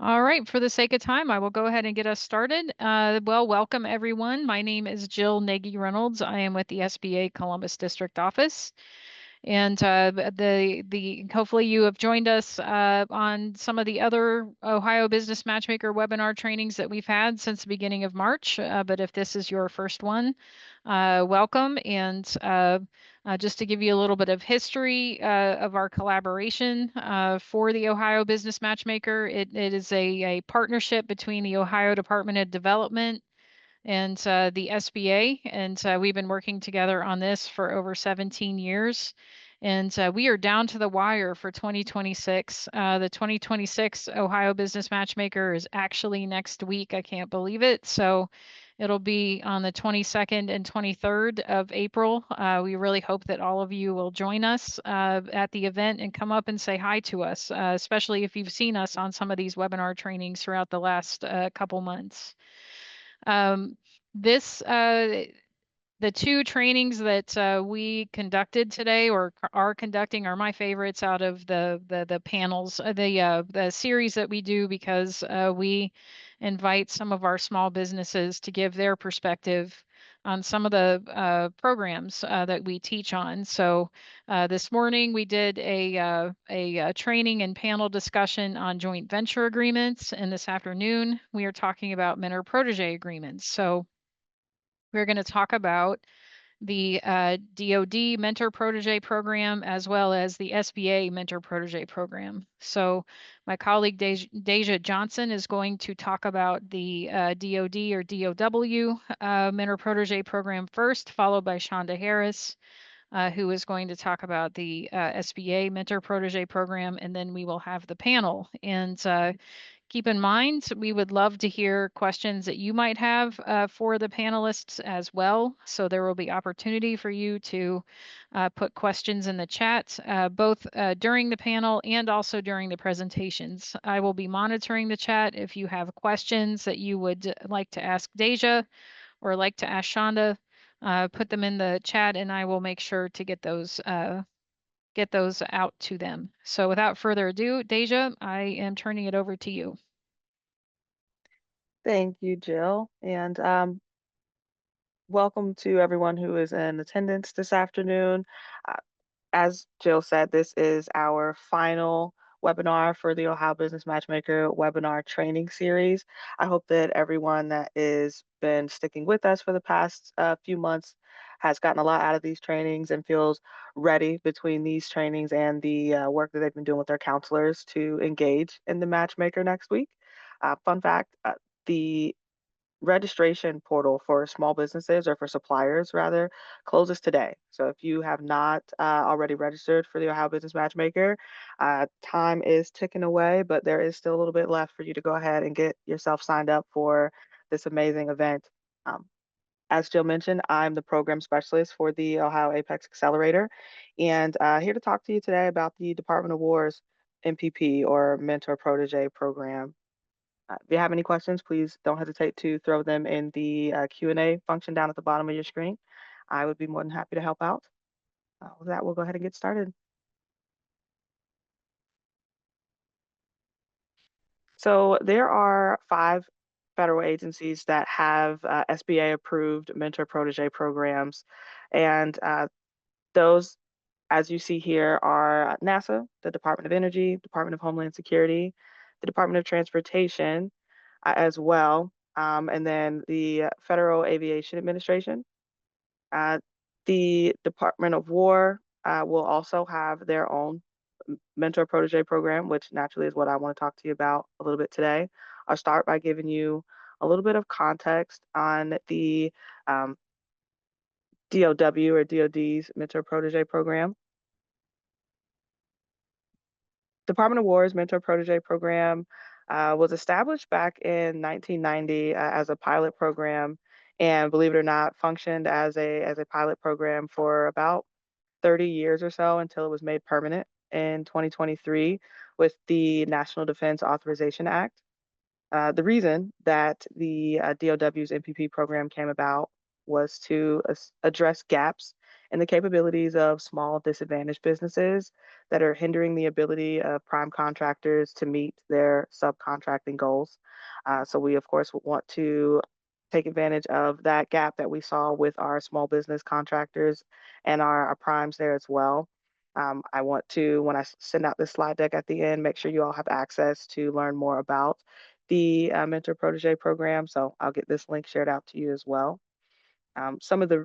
All right, for the sake of time, I will go ahead and get us started. Welcome everyone. My name is Jill Nagy Reynolds. I am with the SBA Columbus District Office. And the hopefully you have joined us on some of the other Ohio Business Matchmaker webinar trainings that we've had since the beginning of March. But if this is your first one, welcome. And just to give you a little bit of history of our collaboration for the Ohio Business Matchmaker, it is a partnership between the Ohio Department of Development and the SBA. And we've been working together on this for over 17 years. And we are down to the wire for 2026. The 2026 Ohio Business Matchmaker is actually next week. I can't believe it. So it'll be on the 22nd and 23rd of April. We really hope that all of you will join us at the event and come up and say hi to us, especially if you've seen us on some of these webinar trainings throughout the last couple months. Um, this the two trainings that we conducted today or are conducting are my favorites out of the panels, the series that we do because we invite some of our small businesses to give their perspective on some of the programs that we teach on. So this morning we did a training and panel discussion on joint venture agreements, and this afternoon we are talking about mentor protege agreements. So we're going to talk about the DoD Mentor Protégé Program as well as the SBA Mentor Protégé Program. So my colleague Deja Johnson is going to talk about the DoD or DOW Mentor Protégé Program first, followed by Shonda Harris, who is going to talk about the SBA Mentor Protégé Program, and then we will have the panel. And keep in mind, we would love to hear questions that you might have for the panelists as well. So there will be opportunity for you to put questions in the chat, both during the panel and also during the presentations. I will be monitoring the chat. If you have questions that you would like to ask Deja or like to ask Shonda, put them in the chat and I will make sure to get those out to them. So without further ado, Deja, I am turning it over to you. Thank you, Jill, and welcome to everyone who is in attendance this afternoon. Uh, as Jill said, this is our final webinar for the Ohio Business Matchmaker webinar training series. I hope that everyone that is been sticking with us for the past few months has gotten a lot out of these trainings and feels ready between these trainings and the work that they've been doing with their counselors to engage in the matchmaker next week. Fun fact, the registration portal for small businesses or for suppliers rather closes today. So if you have not already registered for the Ohio Business Matchmaker, time is ticking away, but there is still a little bit left for you to go ahead and get yourself signed up for this amazing event. Um, as Jill mentioned, I'm the program specialist for the Ohio Apex Accelerator, and here to talk to you today about the Department of War's MPP or Mentor Protege Program. If you have any questions, please don't hesitate to throw them in the Q&A function down at the bottom of your screen. I would be more than happy to help out. With that, we'll go ahead and get started. So there are 5 federal agencies that have SBA approved mentor protege programs. And those, as you see here, are NASA, the Department of Energy, Department of Homeland Security, the Department of Transportation, as well. And then the Federal Aviation Administration. Uh, the Department of War will also have their own mentor protege program, which naturally is what I want to talk to you about a little bit today. I'll start by giving you a little bit of context on the DOW or DOD's mentor protege program. Department of War's Mentor Protege Program was established back in 1990 as a pilot program, and believe it or not, functioned as a pilot program for about 30 years or so until it was made permanent in 2023 with the National Defense Authorization Act. The reason that the DOW's MPP program came about was to address gaps and the capabilities of small disadvantaged businesses that are hindering the ability of prime contractors to meet their subcontracting goals. So we, of course, would want to take advantage of that gap that we saw with our small business contractors and our primes there as well. I want to, when I send out this slide deck at the end, make sure you all have access to learn more about the Mentor Protege program. So I'll get this link shared out to you as well. Some of the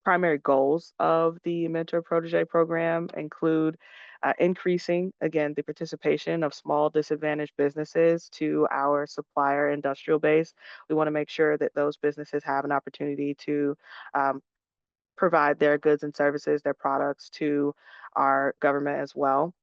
primary goals of the Mentor Protege program include increasing, again, the participation of small disadvantaged businesses to our supplier industrial base. We want to make sure that those businesses have an opportunity to um, provide their goods and services, their products to our government as well,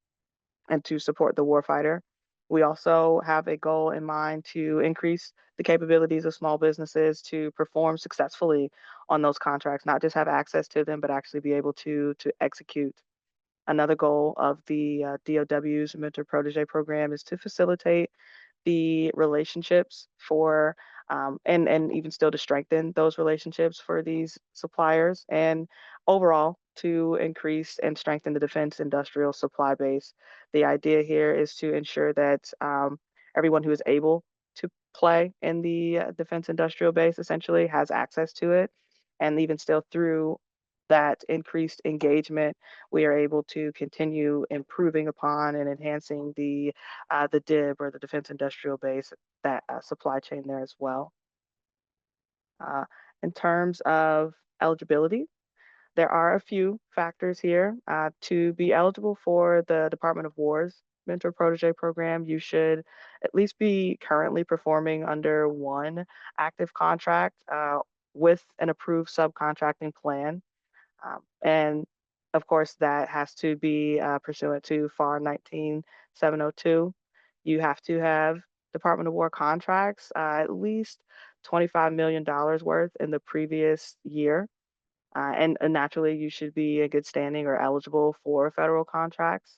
and to support the warfighter. We also have a goal in mind to increase the capabilities of small businesses to perform successfully on those contracts, not just have access to them, but actually be able to execute. Another goal of the DOW's Mentor Protege program is to facilitate the relationships for and even still to strengthen those relationships for these suppliers and overall to increase and strengthen the defense industrial supply base. The idea here is to ensure that everyone who is able to play in the defense industrial base essentially has access to it, and even still through that increased engagement, we are able to continue improving upon and enhancing the DIB or the Defense Industrial Base, that supply chain there as well. Uh, in terms of eligibility, there are a few factors here. To be eligible for the Department of War's Mentor Protege program, you should at least be currently performing under one active contract with an approved subcontracting plan. And of course, that has to be pursuant to FAR 19702. You have to have Department of War contracts, at least $25 million worth in the previous year. And naturally, you should be in good standing or eligible for federal contracts.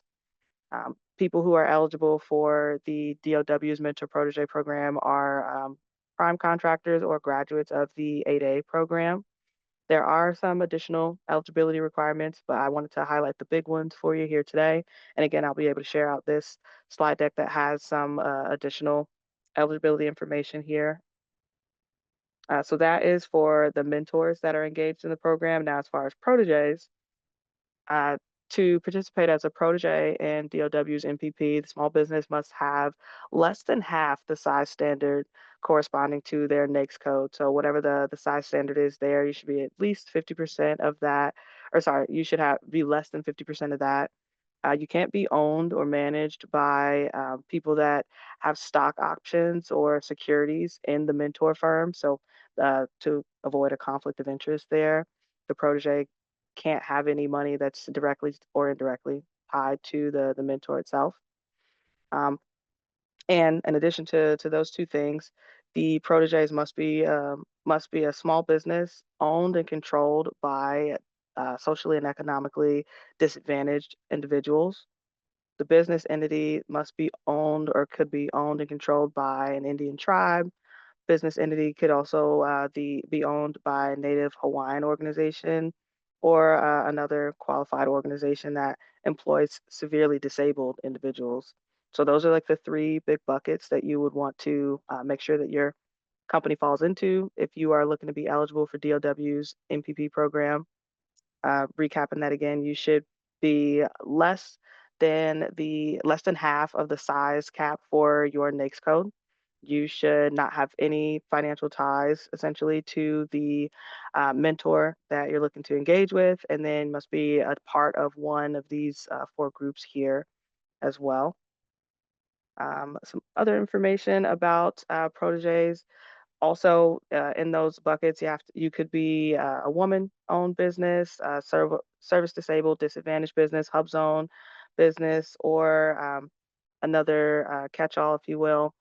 People who are eligible for the DOW's Mentor Protege program are prime contractors or graduates of the 8A program. There are some additional eligibility requirements, but I wanted to highlight the big ones for you here today. And again, I'll be able to share out this slide deck that has some additional eligibility information here. So that is for the mentors that are engaged in the program. Now, as far as proteges, uh, to participate as a protege in DOW's MPP, the small business must have less than half the size standard corresponding to their NAICS code. So whatever the size standard is there, you should be at least 50% of that, or sorry, you should have be less than 50% of that. You can't be owned or managed by people that have stock options or securities in the mentor firm. So to avoid a conflict of interest there, the protege can't have any money that's directly or indirectly tied to the mentor itself. Um, and in addition to those two things, the proteges must be a small business owned and controlled by socially and economically disadvantaged individuals. The business entity must be owned or could be owned and controlled by an Indian tribe. Business entity could also be owned by a Native Hawaiian organization or another qualified organization that employs severely disabled individuals. So those are like the three big buckets that you would want to make sure that your company falls into if you are looking to be eligible for DOW's MPP program. Recapping that again, you should be less than half of the size cap for your NAICS code. You should not have any financial ties essentially to the mentor that you're looking to engage with, and then must be a part of one of these four groups here as well. Some other information about proteges. Also, in those buckets, you could be a woman-owned business, service disabled, disadvantaged business, hub zone business, or another catch-all, if you will,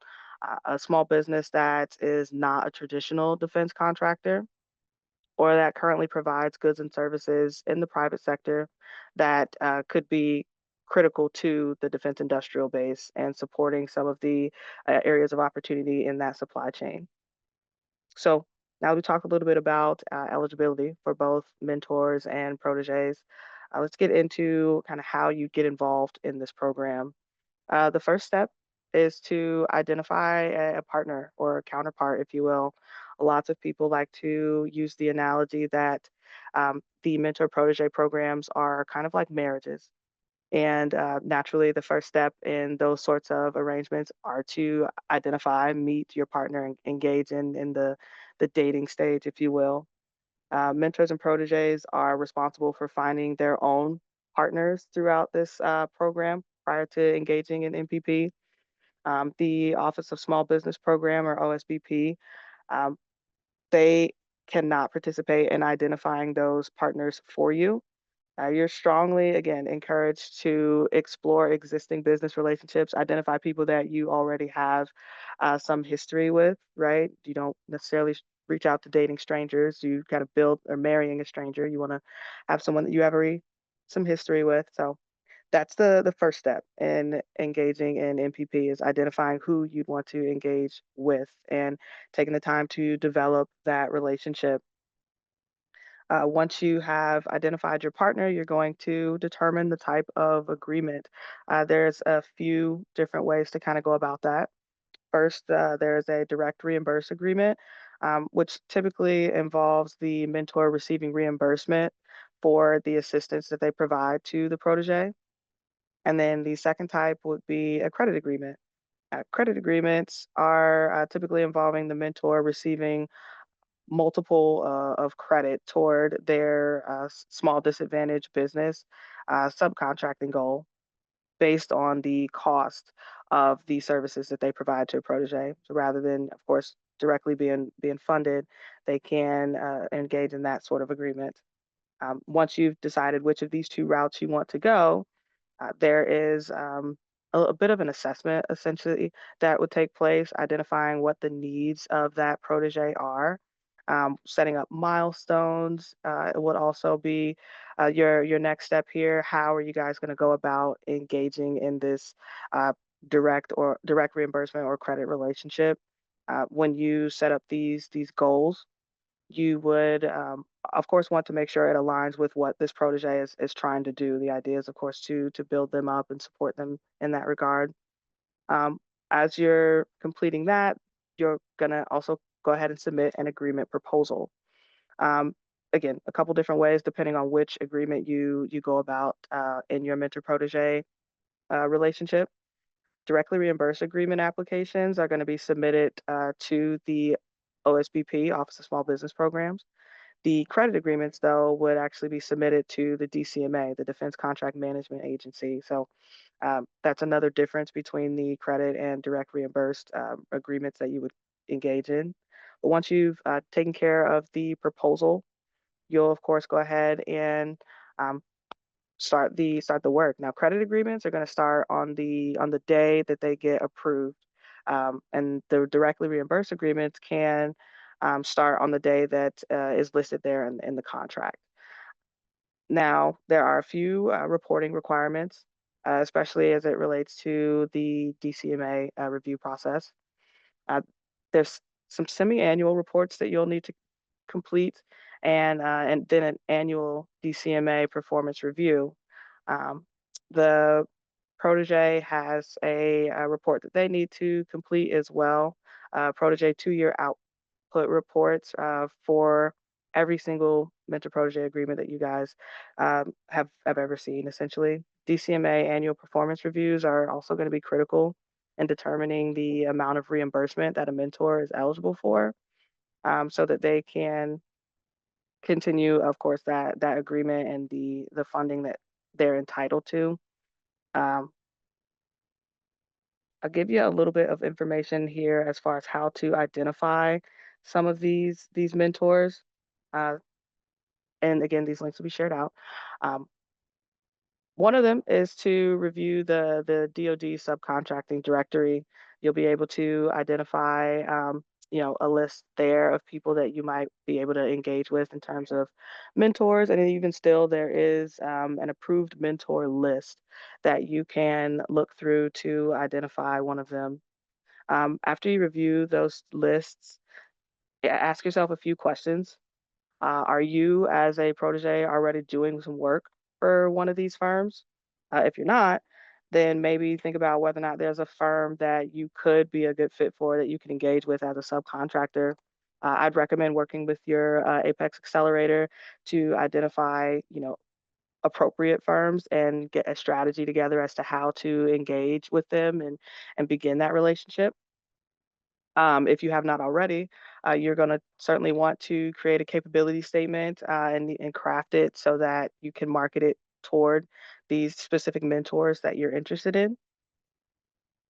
a small business that is not a traditional defense contractor or that currently provides goods and services in the private sector that could be critical to the defense industrial base and supporting some of the areas of opportunity in that supply chain. So Now we talk a little bit about eligibility for both mentors and proteges. Let's get into kind of how you get involved in this program. The first step is to identify a partner or a counterpart, if you will. Lots of people like to use the analogy that the mentor protege programs are kind of like marriages. And naturally, the first step in those sorts of arrangements are to identify, meet your partner, and engage in the dating stage, if you will. Mentors and proteges are responsible for finding their own partners throughout this program prior to engaging in MPP. The Office of Small Business Program or OSBP, um, they cannot participate in identifying those partners for you. You're strongly, again, encouraged to explore existing business relationships, identify people that you already have some history with, right? You don't necessarily reach out to dating strangers. You kind of build or marrying a stranger. You want to have someone that you have some history with. So that's the first step in engaging in MPP is identifying who you'd want to engage with and taking the time to develop that relationship. Once you have identified your partner, you're going to determine the type of agreement. There's a few different ways to kind of go about that. First, there's a direct reimburse agreement, which typically involves the mentor receiving reimbursement for the assistance that they provide to the protege. And then the second type would be a credit agreement. Credit agreements are typically involving the mentor receiving multiple of credit toward their small disadvantaged business subcontracting goal based on the cost of the services that they provide to a protege. So rather than, of course, directly being funded, they can engage in that sort of agreement. Once you've decided which of these two routes you want to go, there is a bit of an assessment essentially that would take place, identifying what the needs of that protege are. Setting up milestones. It would also be your next step here. How are you guys going to go about engaging in this uh, direct reimbursement or credit relationship? When you set up these goals, you would, of course, want to make sure it aligns with what this protege is trying to do. The idea is, of course, to build them up and support them in that regard. Um, as you're completing that, you're gonna also go ahead and submit an agreement proposal. Um, Again, a couple different ways depending on which agreement you go about in your mentor protege relationship. Directly reimbursed agreement applications are going to be submitted to the OSBP, Office of Small Business Programs. The credit agreements, though, would actually be submitted to the DCMA, the Defense Contract Management Agency. So that's another difference between the credit and direct reimbursed agreements that you would engage in. But once you've taken care of the proposal, you'll of course go ahead and um, start the work. Now, credit agreements are going to start on the day that they get approved, and the directly reimbursed agreements can start on the day that is listed there in the contract. Now, there are a few reporting requirements, especially as it relates to the DCMA review process. Uh, there's some semi-annual reports that you'll need to complete, and then an annual DCMA performance review. Um, the protege has a report that they need to complete as well. Protege 2-year output reports for every single mentor protege agreement that you guys have ever seen. Essentially, DCMA annual performance reviews are also going to be critical in determining the amount of reimbursement that a mentor is eligible for, so that they can continue, of course, that agreement and the funding that they're entitled to. Um, I'll give you a little bit of information here as far as how to identify some of these mentors. Uh, and again, these links will be shared out. Um, One of them is to review the DoD subcontracting directory. You'll be able to identify, a list there of people that you might be able to engage with in terms of mentors, and then even still, there is an approved mentor list that you can look through to identify one of them. After you review those lists, ask yourself a few questions. Are you, as a protege, already doing some work for one of these firms? If you're not, then maybe think about whether or not there's a firm that you could be a good fit for that you can engage with as a subcontractor. I'd recommend working with your Apex Accelerator to identify, appropriate firms and get a strategy together as to how to engage with them and begin that relationship. If you have not already, you're going to certainly want to create a capability statement and craft it so that you can market it toward these specific mentors that you're interested in.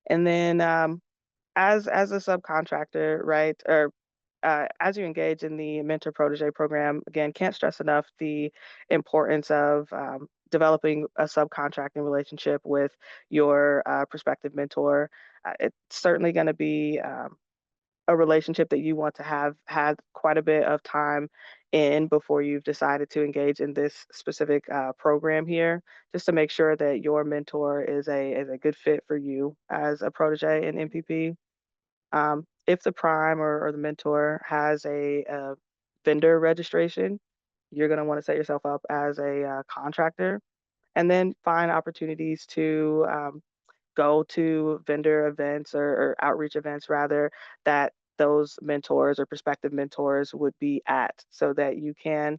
And then, as a subcontractor, right, or as you engage in the Mentor Protege program, again, can't stress enough the importance of developing a subcontracting relationship with your prospective mentor. It's certainly going to be a relationship that you want to have had quite a bit of time in before you've decided to engage in this specific program here, just to make sure that your mentor is a good fit for you as a protege in MPP. If the prime or the mentor has a vendor registration, you're going to want to set yourself up as a contractor and then find opportunities to go to vendor events or outreach events rather that those mentors or prospective mentors would be at so that you can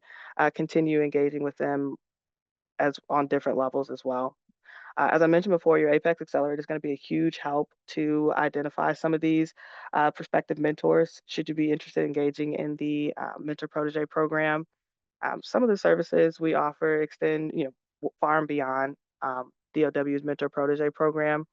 continue engaging with them as on different levels as well. As I mentioned before, your Apex Accelerator is going to be a huge help to identify some of these prospective mentors should you be interested in engaging in the Mentor Protege program. Some of the services we offer extend, far and beyond DOW's Mentor Protege program.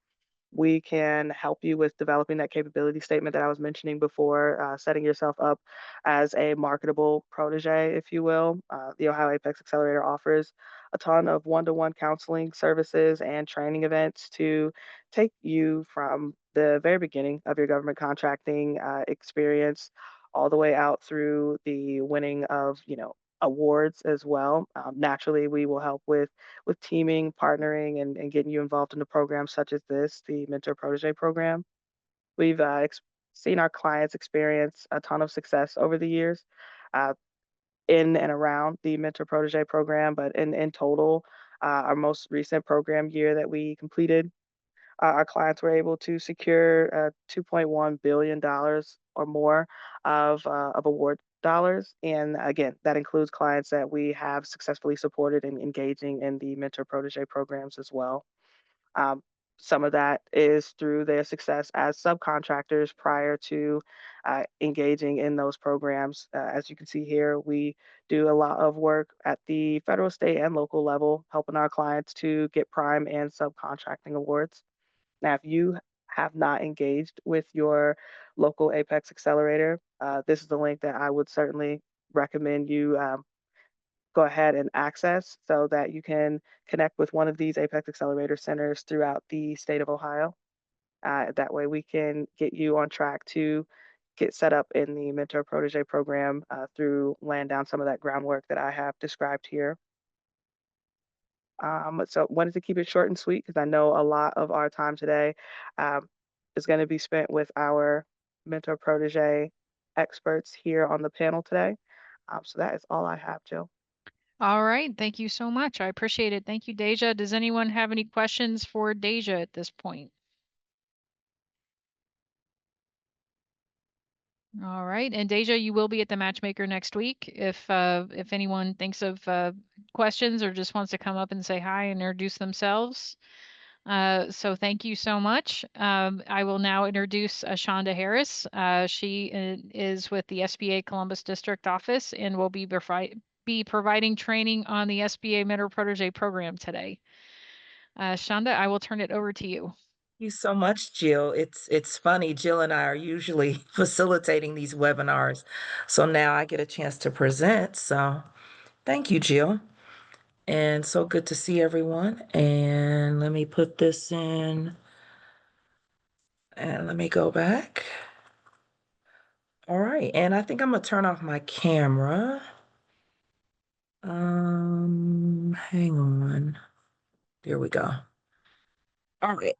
We can help you with developing that capability statement that I was mentioning before, setting yourself up as a marketable protege, if you will. The Ohio Apex Accelerator offers a ton of one to one counseling services and training events to take you from the very beginning of your government contracting experience all the way out through the winning of, awards as well. Naturally, we will help with teaming, partnering, and getting you involved in the programs such as this, the Mentor Protege program. We've seen our clients experience a ton of success over the years uh, in and around the Mentor Protege program, but in total, our most recent program year that we completed, our clients were able to secure $2.1 billion or more of award dollars. And again, that includes clients that we have successfully supported in engaging in the Mentor Protege programs as well. Um, some of that is through their success as subcontractors prior to engaging in those programs. As you can see here, we do a lot of work at the federal, state, and local level, helping our clients to get prime and subcontracting awards. Now, if you have not engaged with your local Apex Accelerator, this is the link that I would certainly recommend you go ahead and access so that you can connect with one of these Apex Accelerator centers throughout the state of Ohio. That way, we can get you on track to get set up in the Mentor Protege program through laying down some of that groundwork that I have described here. So wanted to keep it short and sweet because I know a lot of our time today um, is going to be spent with our mentor protege experts here on the panel today. So that is all I have, Jill. All right. Thank you so much. I appreciate it. Thank you, Deja. Does anyone have any questions for Deja at this point? All right. And Deja, you will be at the matchmaker next week. If anyone thinks of questions or just wants to come up and say hi and introduce themselves. So thank you so much. I will now introduce Shonda Harris. She is with the SBA Columbus District Office and will be providing training on the SBA Mentor Protege program today. Shonda, I will turn it over to you. You so much, Jill. It's funny. Jill and I are usually facilitating these webinars. So now I get a chance to present. So thank you, Jill. And so good to see everyone. And let me put this in and let me go back. All right. And I think I'm gonna turn off my camera. Hang on. There we go. All right.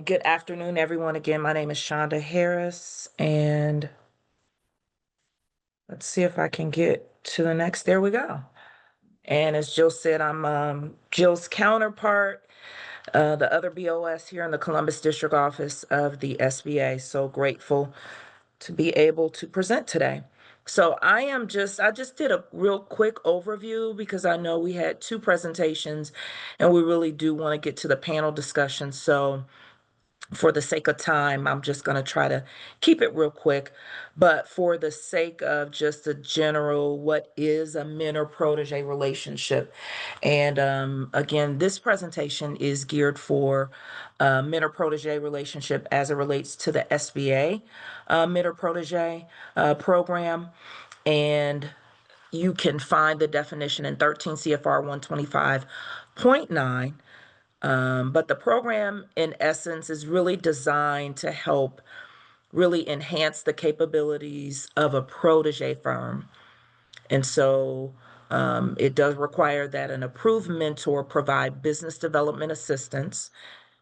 Good afternoon, everyone. Again, my name is Shonda Harris, and Let's see if I can get to the next. There we go. And as Jill said, I'm Jill's counterpart, the other BOS here in the Columbus District Office of the SBA. So grateful to be able to present today. So I just did a real quick overview because I know we had two presentations and we really do want to get to the panel discussion. So for the sake of time, I'm just going to try to keep it real quick. But for the sake of just a general, what is a mentor-protege relationship? And again, this presentation is geared for mentor-protege relationship as it relates to the SBA mentor-protege program. And you can find the definition in 13 CFR 125.9. But the program, in essence, is really designed to help really enhance the capabilities of a protege firm. And so it does require that an approved mentor provide business development assistance.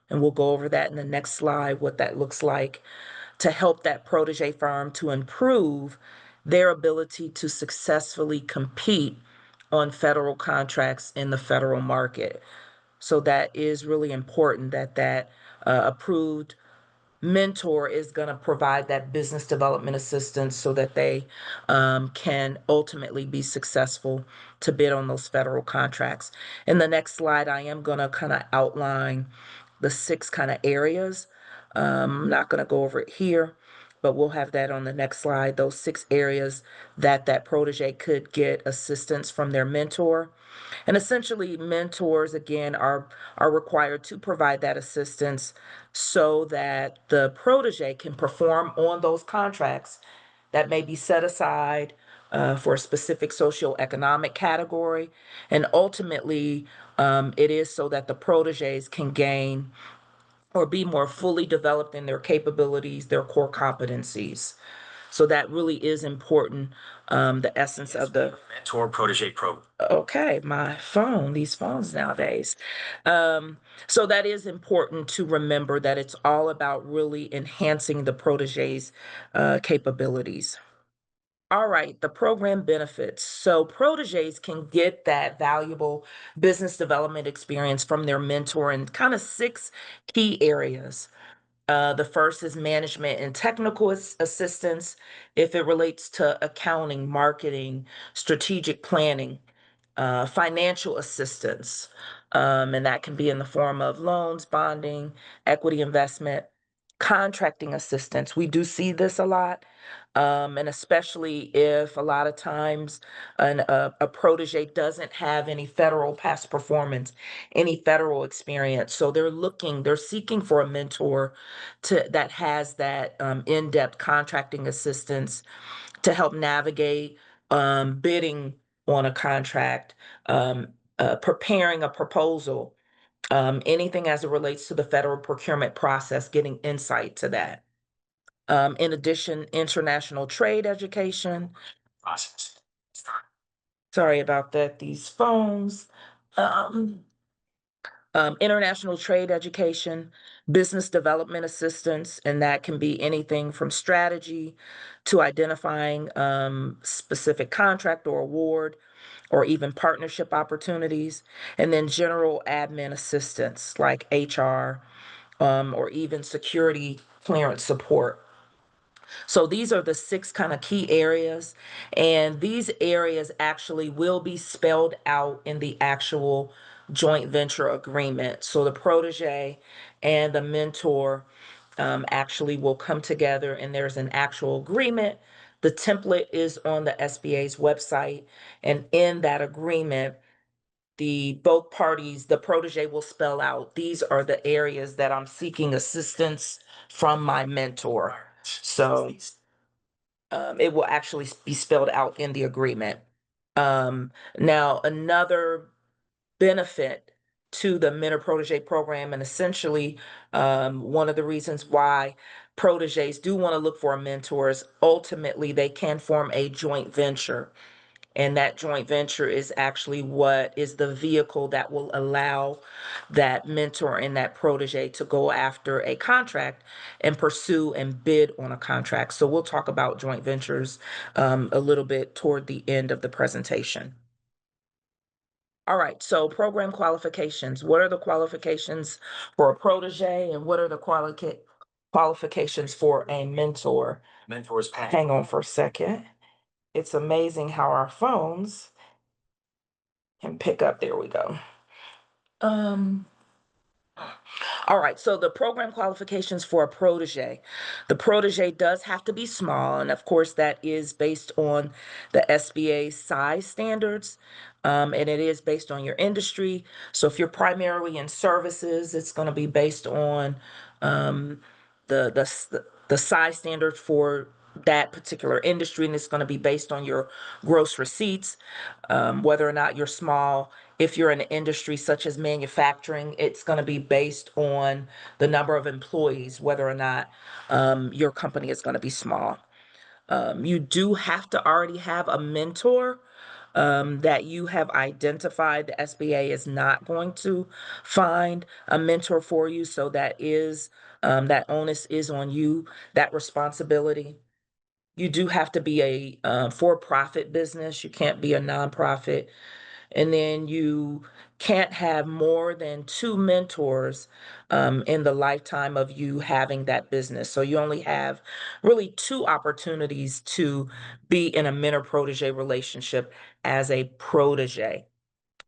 And we'll go over that in the next slide, what that looks like, to help that protege firm to improve their ability to successfully compete on federal contracts in the federal market. So that is really important that approved mentor is going to provide that business development assistance so that they can ultimately be successful to bid on those federal contracts. In the next slide, I am going to kind of outline the 6 kind of areas. I'm not going to go over it here, but we'll have that on the next slide. Those 6 areas that protege could get assistance from their mentor. And essentially, mentors, again, are required to provide that assistance so that the protege can perform on those contracts that may be set aside for a specific socioeconomic category. And ultimately, it is so that the proteges can gain or be more fully developed in their capabilities, their core competencies. So that really is important, the essence of the Mentor Protégé Program. Okay, these phones nowadays. So that is important to remember that it's all about really enhancing the protege's capabilities. All right, the program benefits. So proteges can get that valuable business development experience from their mentor in kind of 6 key areas. The first is management and technical assistance if it relates to accounting, marketing, strategic planning, financial assistance, and that can be in the form of loans, bonding, equity investment, contracting assistance. We do see this a lot, and especially if a lot of times a protege doesn't have any federal past performance, any federal experience. So they're seeking for a mentor that has that in-depth contracting assistance to help navigate bidding on a contract, preparing a proposal, anything as it relates to the federal procurement process, getting insight to that. In addition, international trade education. Process. Sorry about that, these phones. International trade education, business development assistance, and that can be anything from strategy to identifying specific contract or award or even partnership opportunities, and then general admin assistance like HR or even security clearance support. So these are the 6 kind of key areas, and these areas actually will be spelled out in the actual joint venture agreement. So the protege and the mentor actually will come together and there's an actual agreement. The template is on the SBA's website, and in that agreement, both parties, the protege will spell out, these are the areas that I'm seeking assistance from my mentor. So it will actually be spelled out in the agreement. Now, another benefit to the Mentor Protege program, and essentially one of the reasons why proteges do want to look for a mentor is ultimately they can form a joint venture. And that joint venture is actually what is the vehicle that will allow that mentor and that protege to go after a contract and pursue and bid on a contract. So we'll talk about joint ventures a little bit toward the end of the presentation. All right, so program qualifications. What are the qualifications for a protege and what are the qualifications for a mentor? Mentors. Hang on for a second. It's amazing how our phones can pick up. There we go. All right, so the program qualifications for a protege. The protege does have to be small, and of course, that is based on the SBA size standards, and it is based on your industry. So if you're primarily in services, it's going to be based on the size standard for that particular industry, and it's going to be based on your gross receipts, whether or not you're small. If you're in an industry such as manufacturing, it's going to be based on the number of employees, whether or not your company is going to be small. You do have to already have a mentor that you have identified. The SBA is not going to find a mentor for you, so that is that onus is on you, that responsibility. You do have to be a for-profit business. You can't be a nonprofit. And then you can't have more than 2 mentors in the lifetime of you having that business. So you only have really 2 opportunities to be in a mentor protege relationship as a protege.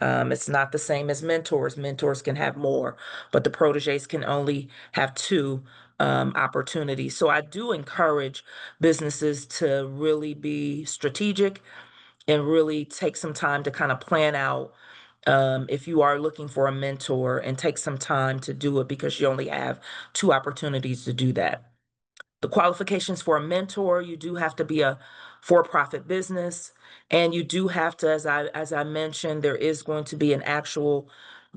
It's not the same as mentors. Mentors can have more, but the proteges can only have 2 opportunities. So I do encourage businesses to really be strategic and really take some time to kind of plan out if you are looking for a mentor, and take some time to do it because you only have 2 opportunities to do that. The qualifications for a mentor, you do have to be a for-profit business, and you do have to, as I mentioned, there is going to be an actual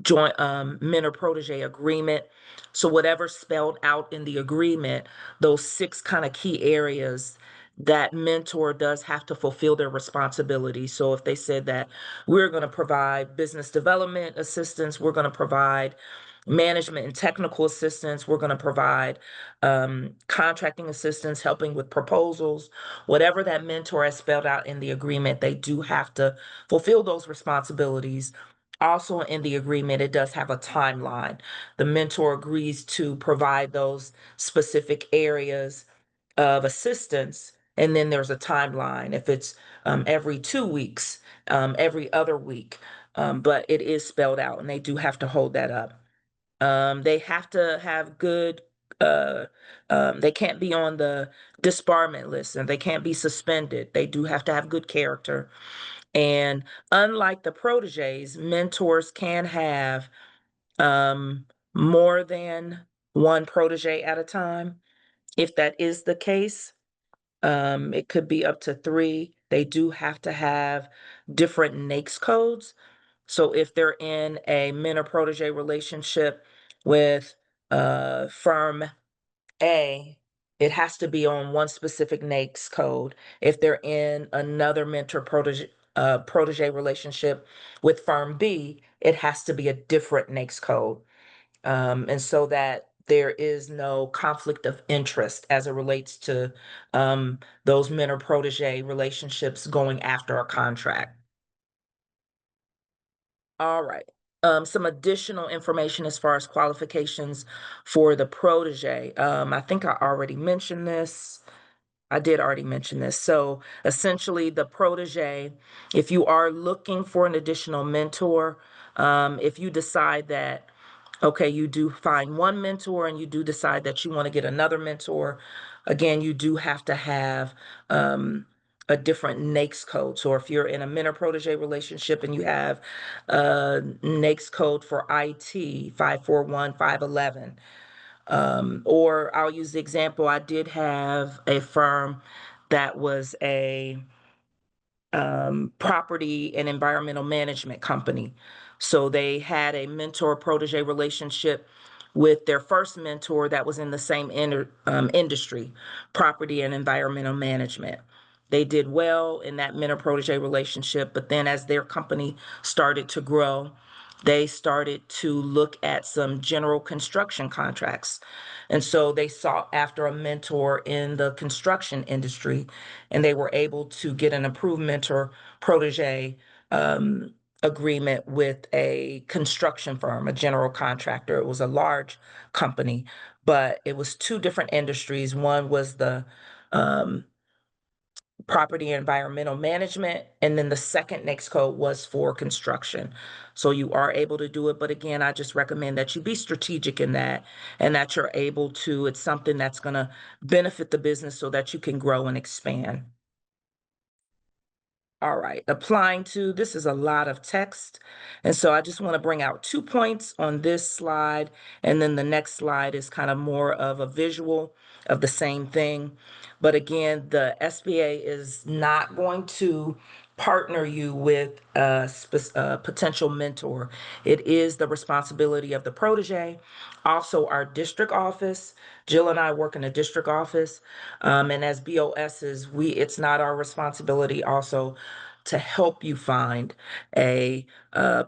joint mentor protege agreement. So whatever's spelled out in the agreement, those 6 kind of key areas, that mentor does have to fulfill their responsibilities. So if they said that we're going to provide business development assistance, we're going to provide management and technical assistance, we're going to provide contracting assistance, helping with proposals, whatever that mentor has spelled out in the agreement, they do have to fulfill those responsibilities. Also in the agreement, it does have a timeline. The mentor agrees to provide those specific areas of assistance, and then there's a timeline. If it's every 2 weeks, every other week, but it is spelled out, and they do have to hold that up. They have to have good, they can't be on the disbarment list, and they can't be suspended. They do have to have good character. And unlike the proteges, mentors can have more than 1 protege at a time. If that is the case, it could be up to 3. They do have to have different NAICS codes. So if they're in a mentor protege relationship with firm A, it has to be on one specific NAICS code. If they're in another mentor protege relationship with firm B, it has to be a different NAICS code. And so that there is no conflict of interest as it relates to those mentor protege relationships going after a contract. All right. Some additional information as far as qualifications for the protege. I think I already mentioned this. I did already mention this. So essentially, the protege, if you are looking for an additional mentor, if you decide that, okay, you do find 1 mentor and you do decide that you want to get another mentor, again, you do have to have a different NAICS code. So if you're in a mentor protege relationship and you have a NAICS code for IT 541511, or I'll use the example, I did have a firm that was a property and environmental management company. So they had a mentor protege relationship with their first mentor that was in the same industry, property and environmental management. They did well in that mentor protege relationship, but then as their company started to grow, they started to look at some general construction contracts. And so they sought after a mentor in the construction industry, and they were able to get an approved mentor protege agreement with a construction firm, a general contractor. It was a large company, but it was two different industries. One was the um, property and environmental management, and then the second next code was for construction. So you are able to do it, but again, I just recommend that you be strategic in that, and that you're able to, it's something that's going to benefit the business so that you can grow and expand. All right, applying to, this is a lot of text. And so I just want to bring out 2 points on this slide. And then the next slide is kind of more of a visual of the same thing. But again, the SBA is not going to partner you with a potential mentor. It is the responsibility of the protege. Also, our district office, Jill and I work in a district office, and as BOSs, it's not our responsibility also to help you find a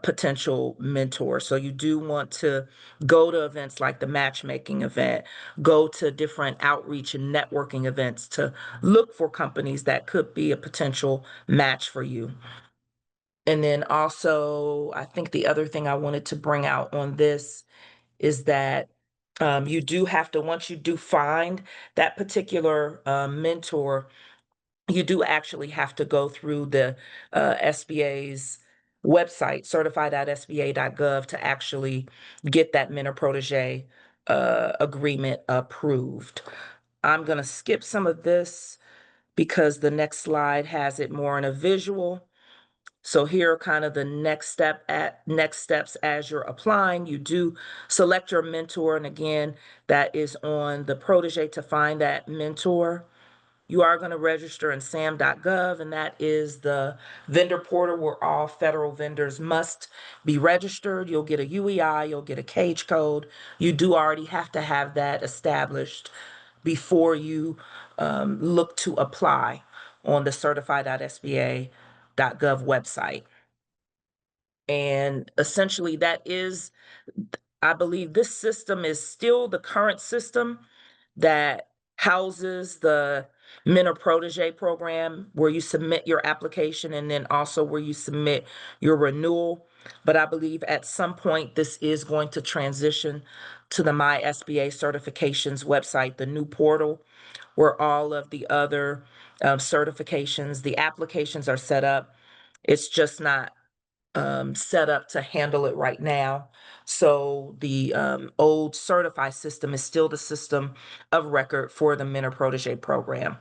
potential mentor. So you do want to go to events like the matchmaking event, go to different outreach and networking events to look for companies that could be a potential match for you. And then also, I think the other thing I wanted to bring out on this is that you do have to, once you do find that particular mentor, you do actually have to go through the SBA's website, certified.sba.gov, to actually get that mentor protege agreement approved. I'm going to skip some of this because the next slide has it more in a visual. So here are kind of the next steps as you're applying. You do select your mentor, and again, that is on the protege to find that mentor. You are going to register in sam.gov, and that is the vendor portal where all federal vendors must be registered. You'll get a UEI, you'll get a cage code. You do already have to have that established before you look to apply on the certified.sba.gov website. And essentially, that is, I believe this system is still the current system that houses the Mentor Protege program, where you submit your application and then also where you submit your renewal. But I believe at some point this is going to transition to the My SBA Certifications website, the new portal, where all of the other certifications, the applications are set up. It's just not set up to handle it right now. So the old Certify system is still the system of record for the Mentor Protege program.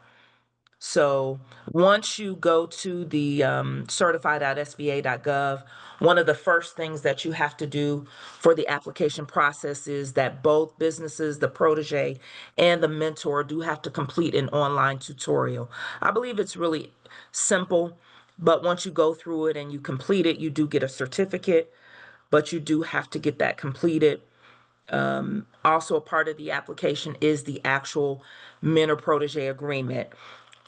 So once you go to the certified.sba.gov, one of the first things that you have to do for the application process is that both businesses, the protege and the mentor, do have to complete an online tutorial. I believe it's really simple, but once you go through it and you complete it, you do get a certificate, but you do have to get that completed. Also, a part of the application is the actual mentor protege agreement.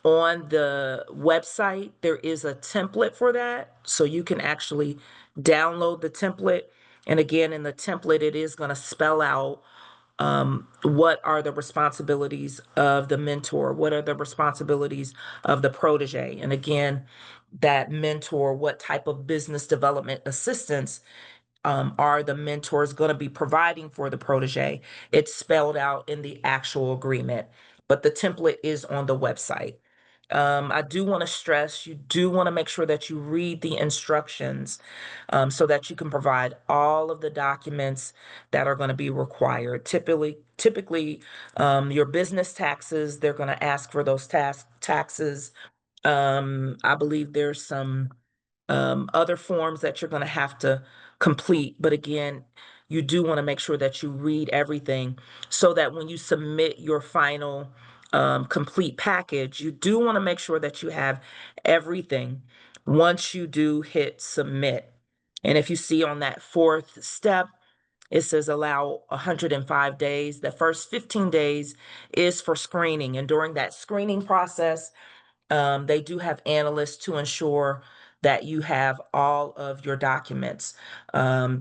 On the website, there is a template for that, so you can actually download the template. And again, in the template, it is going to spell out what are the responsibilities of the mentor, what are the responsibilities of the protege, and again, that mentor, what type of business development assistance are the mentors going to be providing for the protege. It's spelled out in the actual agreement, but the template is on the website. I do want to stress, you do want to make sure that you read the instructions so that you can provide all of the documents that are going to be required. Typically, your business taxes, they're going to ask for those taxes. I believe there's some other forms that you're going to have to complete. But again, you do want to make sure that you read everything so that when you submit your final complete package, you do want to make sure that you have everything once you do hit submit. And if you see on that fourth step, it says allow 105 days. The first 15 days is for screening. And during that screening process, They do have analysts to ensure that you have all of your documents.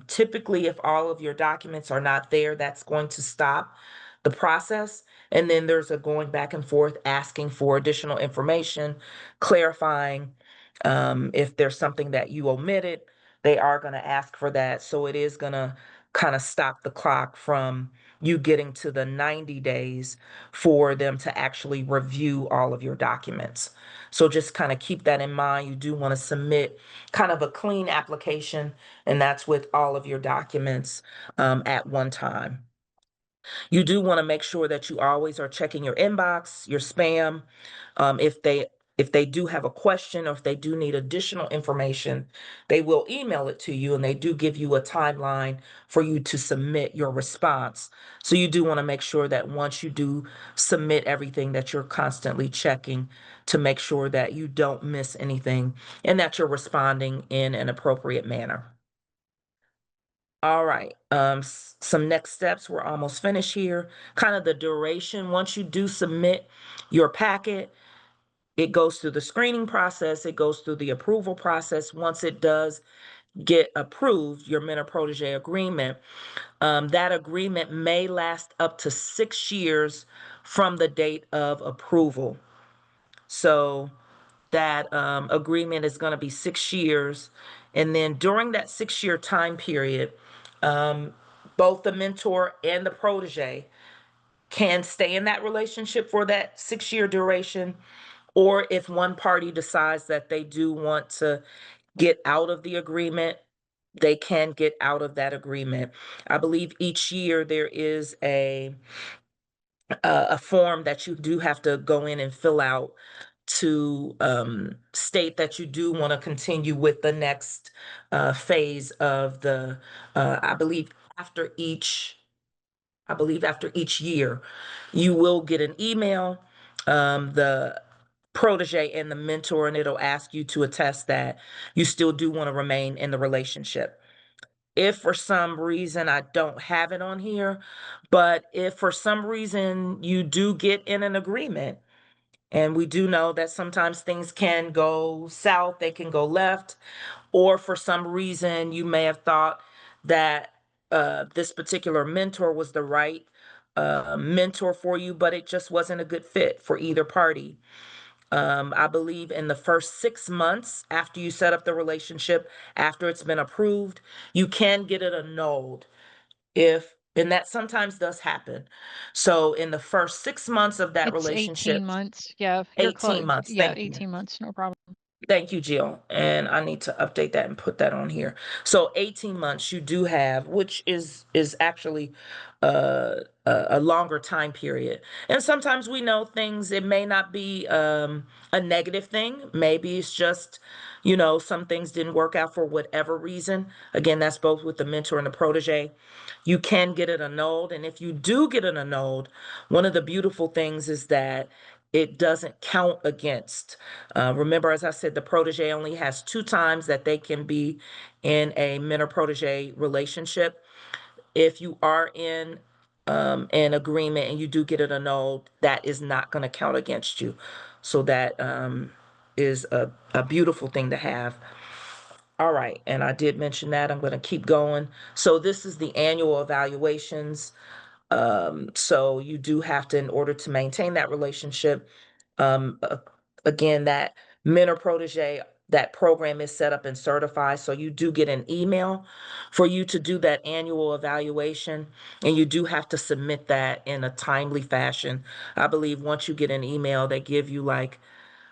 Typically, if all of your documents are not there, that's going to stop the process. And then there's a going back and forth asking for additional information, clarifying if there's something that you omitted, they are going to ask for that. So it is going to kind of stop the clock from you getting to the 90 days for them to actually review all of your documents. So just kind of keep that in mind. You do want to submit kind of a clean application, and that's with all of your documents at one time. You do want to make sure that you always are checking your inbox, your spam. If they do have a question or if they do need additional information, they will email it to you, and they do give you a timeline for you to submit your response. So you do want to make sure that once you do submit everything, that you're constantly checking to make sure that you don't miss anything and that you're responding in an appropriate manner. All right, some next steps. We're almost finished here. Kind of the duration. Once you do submit your packet, it goes through the screening process, it goes through the approval process. Once it does get approved, your Mentor Protégé agreement, that agreement may last up to 6 years from the date of approval. So that agreement is going to be 6 years. And then during that 6-year time period, both the mentor and the protege can stay in that relationship for that 6-year duration. Or if one party decides that they do want to get out of the agreement, they can get out of that agreement. I believe each year there is a form that you do have to go in and fill out to state that you do want to continue with the next phase of the, I believe after each year, you will get an email, the protege and the mentor, and it'll ask you to attest that you still do want to remain in the relationship. If for some reason I don't have it on here, but if for some reason you do get in an agreement, and we do know that sometimes things can go south, they can go left, or for some reason you may have thought that this particular mentor was the right mentor for you, but it just wasn't a good fit for either party. I believe in the first 6 months after you set up the relationship, after it's been approved, you can get it annulled and that sometimes does happen. So in the first 6 months of that It's relationship, 18 months. Yeah, you're 18 close. months, Yeah, thank you. 18 months, no problem. Thank you, Jill. And I need to update that and put that on here. So 18 months you do have, which is actually a longer time period. And sometimes we know things, it may not be a negative thing. Maybe it's just, some things didn't work out for whatever reason. Again, that's both with the mentor and the protege. You can get it annulled. And if you do get it annulled, one of the beautiful things is that it doesn't count against. Remember, as I said, the protege only has 2 times that they can be in a mentor-protege relationship. If you are in an agreement and you do get it annulled, that is not going to count against you. So that is a beautiful thing to have. All right, and I did mention that. I'm going to keep going. So this is the annual evaluations. So you do have to, in order to maintain that relationship, um, uh, again, that mentor protege, that program is set up and certified. So you do get an email for you to do that annual evaluation, and you do have to submit that in a timely fashion. I believe once you get an email, they give you like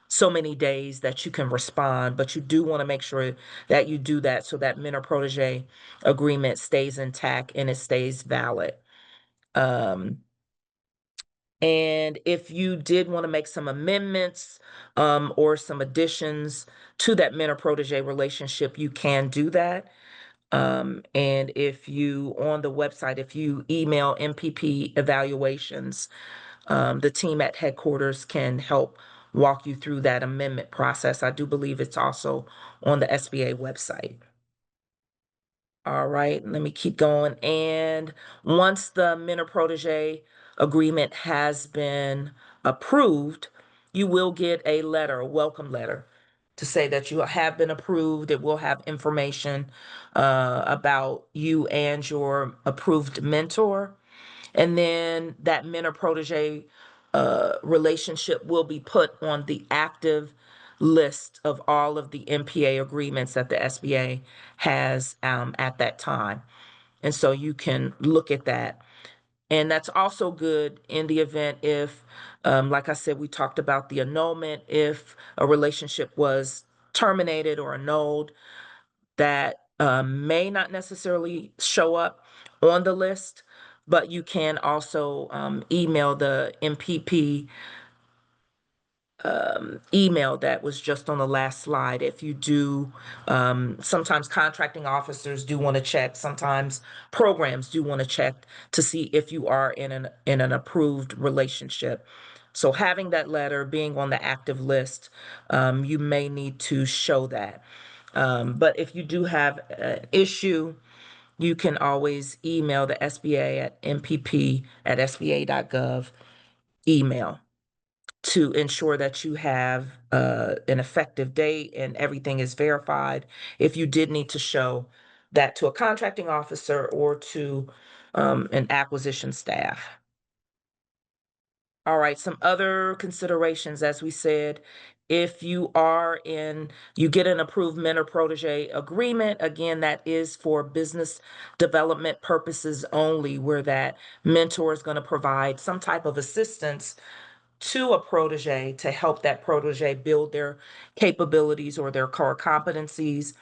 so many days that you can respond, but you do want to make sure that you do that so that mentor protege agreement stays intact and it stays valid. Um, and if you did want to make some amendments or some additions to that mentor protege relationship, you can do that. And if you, on the website, if you email MPP evaluations, the team at headquarters can help walk you through that amendment process. I do believe it's also on the SBA website. All right, let me keep going. And once the mentor protege agreement has been approved, you will get a letter, a welcome letter, to say that you have been approved. It will have information about you and your approved mentor. And then that mentor protege relationship will be put on the active list of all of the MPA agreements that the SBA has at that time. And so you can look at that. And that's also good in the event if, like I said, we talked about the annulment, if a relationship was terminated or annulled, that may not necessarily show up on the list, but you can also email the MPP email that was just on the last slide. If you do, sometimes contracting officers do want to check, sometimes programs do want to check to see if you are in an approved relationship. So having that letter, being on the active list, you may need to show that. But if you do have an issue, you can always email the SBA at mpp@sba.gov email to ensure that you have an effective date and everything is verified. If you did need to show that to a contracting officer or to an acquisition staff. All right, some other considerations, as we said, if you you get an approved mentor protege agreement, again, that is for business development purposes only, where that mentor is going to provide some type of assistance to a protege to help that protege build their capabilities or their core competencies.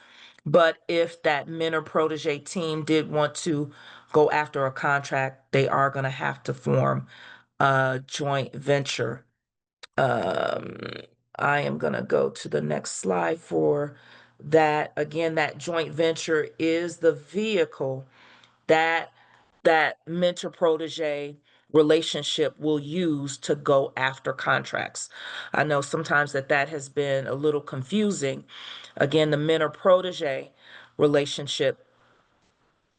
But if that mentor protege team did want to go after a contract, they are going to have to form a joint venture. Um, I am going to go to the next slide for that. Again, that joint venture is the vehicle that that mentor protege relationship will use to go after contracts. I know sometimes that has been a little confusing. Again, the mentor protege relationship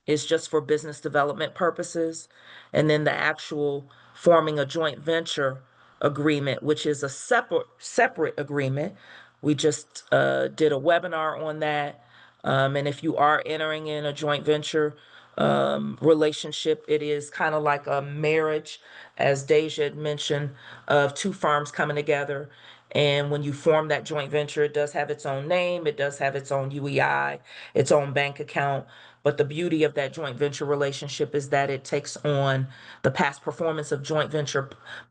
is just for business development purposes. And then the actual forming a joint venture agreement, which is a separate agreement. We just did a webinar on that. And if you are entering in a joint venture relationship, it is kind of like a marriage, as Deja had mentioned, of two firms coming together. And when you form that joint venture, it does have its own name, it does have its own UEI, its own bank account. But the beauty of that joint venture relationship is that it takes on the past performance of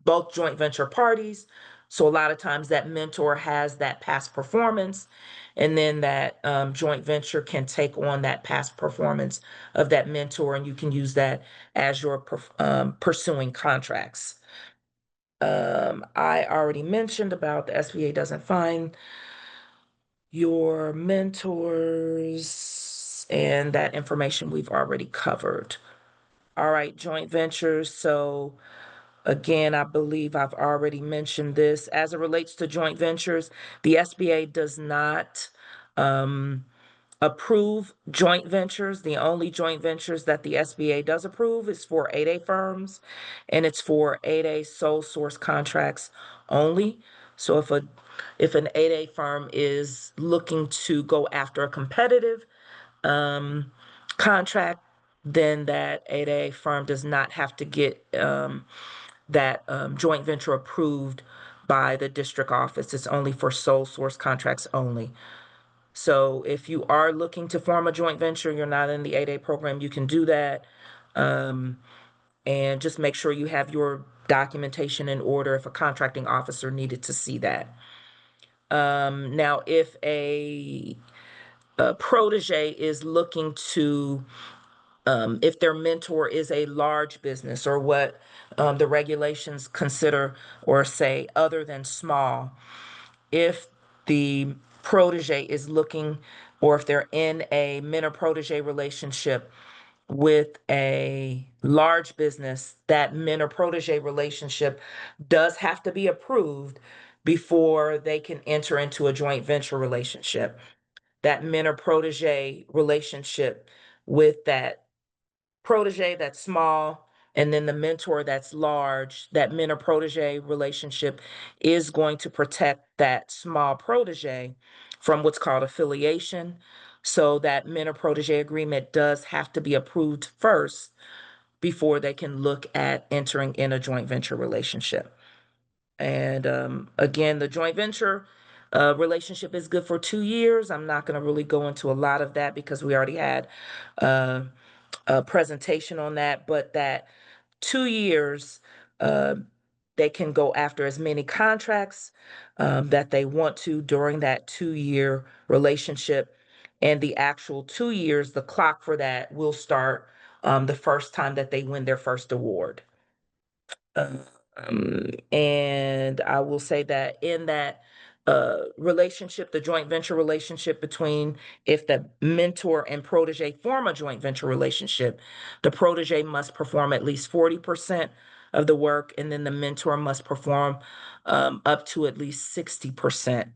both joint venture parties. So a lot of times that mentor has that past performance, and then that joint venture can take on that past performance of that mentor, and you can use that as you're pursuing contracts. I already mentioned about the SBA doesn't find your mentors, and that information we've already covered. All right, joint ventures. So again, I believe I've already mentioned this. As it relates to joint ventures, the SBA does not approve joint ventures. The only joint ventures that the SBA does approve is for 8A firms, and it's for 8A sole source contracts only. So if an 8A firm is looking to go after a competitive contract, then that 8A firm does not have to get that joint venture approved by the district office. It's only for sole source contracts only. So if you are looking to form a joint venture, you're not in the 8A program, you can do that. And just make sure you have your documentation in order if a contracting officer needed to see that. Now, if a protege is looking to, if their mentor is a large business or what the regulations consider or say other than small, if the protege is looking, or if they're in a mentor protege relationship with a large business, that mentor protege relationship does have to be approved before they can enter into a joint venture relationship. That mentor protege relationship with that protege that's small And then the mentor that's large, that mentor protege relationship is going to protect that small protege from what's called affiliation. So that mentor protege agreement does have to be approved first before they can look at entering in a joint venture relationship. And again, the joint venture relationship is good for 2 years. I'm not going to really go into a lot of that because we already had uh, a presentation on that, but that 2 years, uh, they can go after as many contracts that they want to during that 2 year relationship. And the actual 2 years, the clock for that will start the first time that they win their first award. And I will say that in that relationship, the joint venture relationship between, if the mentor and protege form a joint venture relationship, the protege must perform at least 40% of the work, and then the mentor must perform up to at least 60%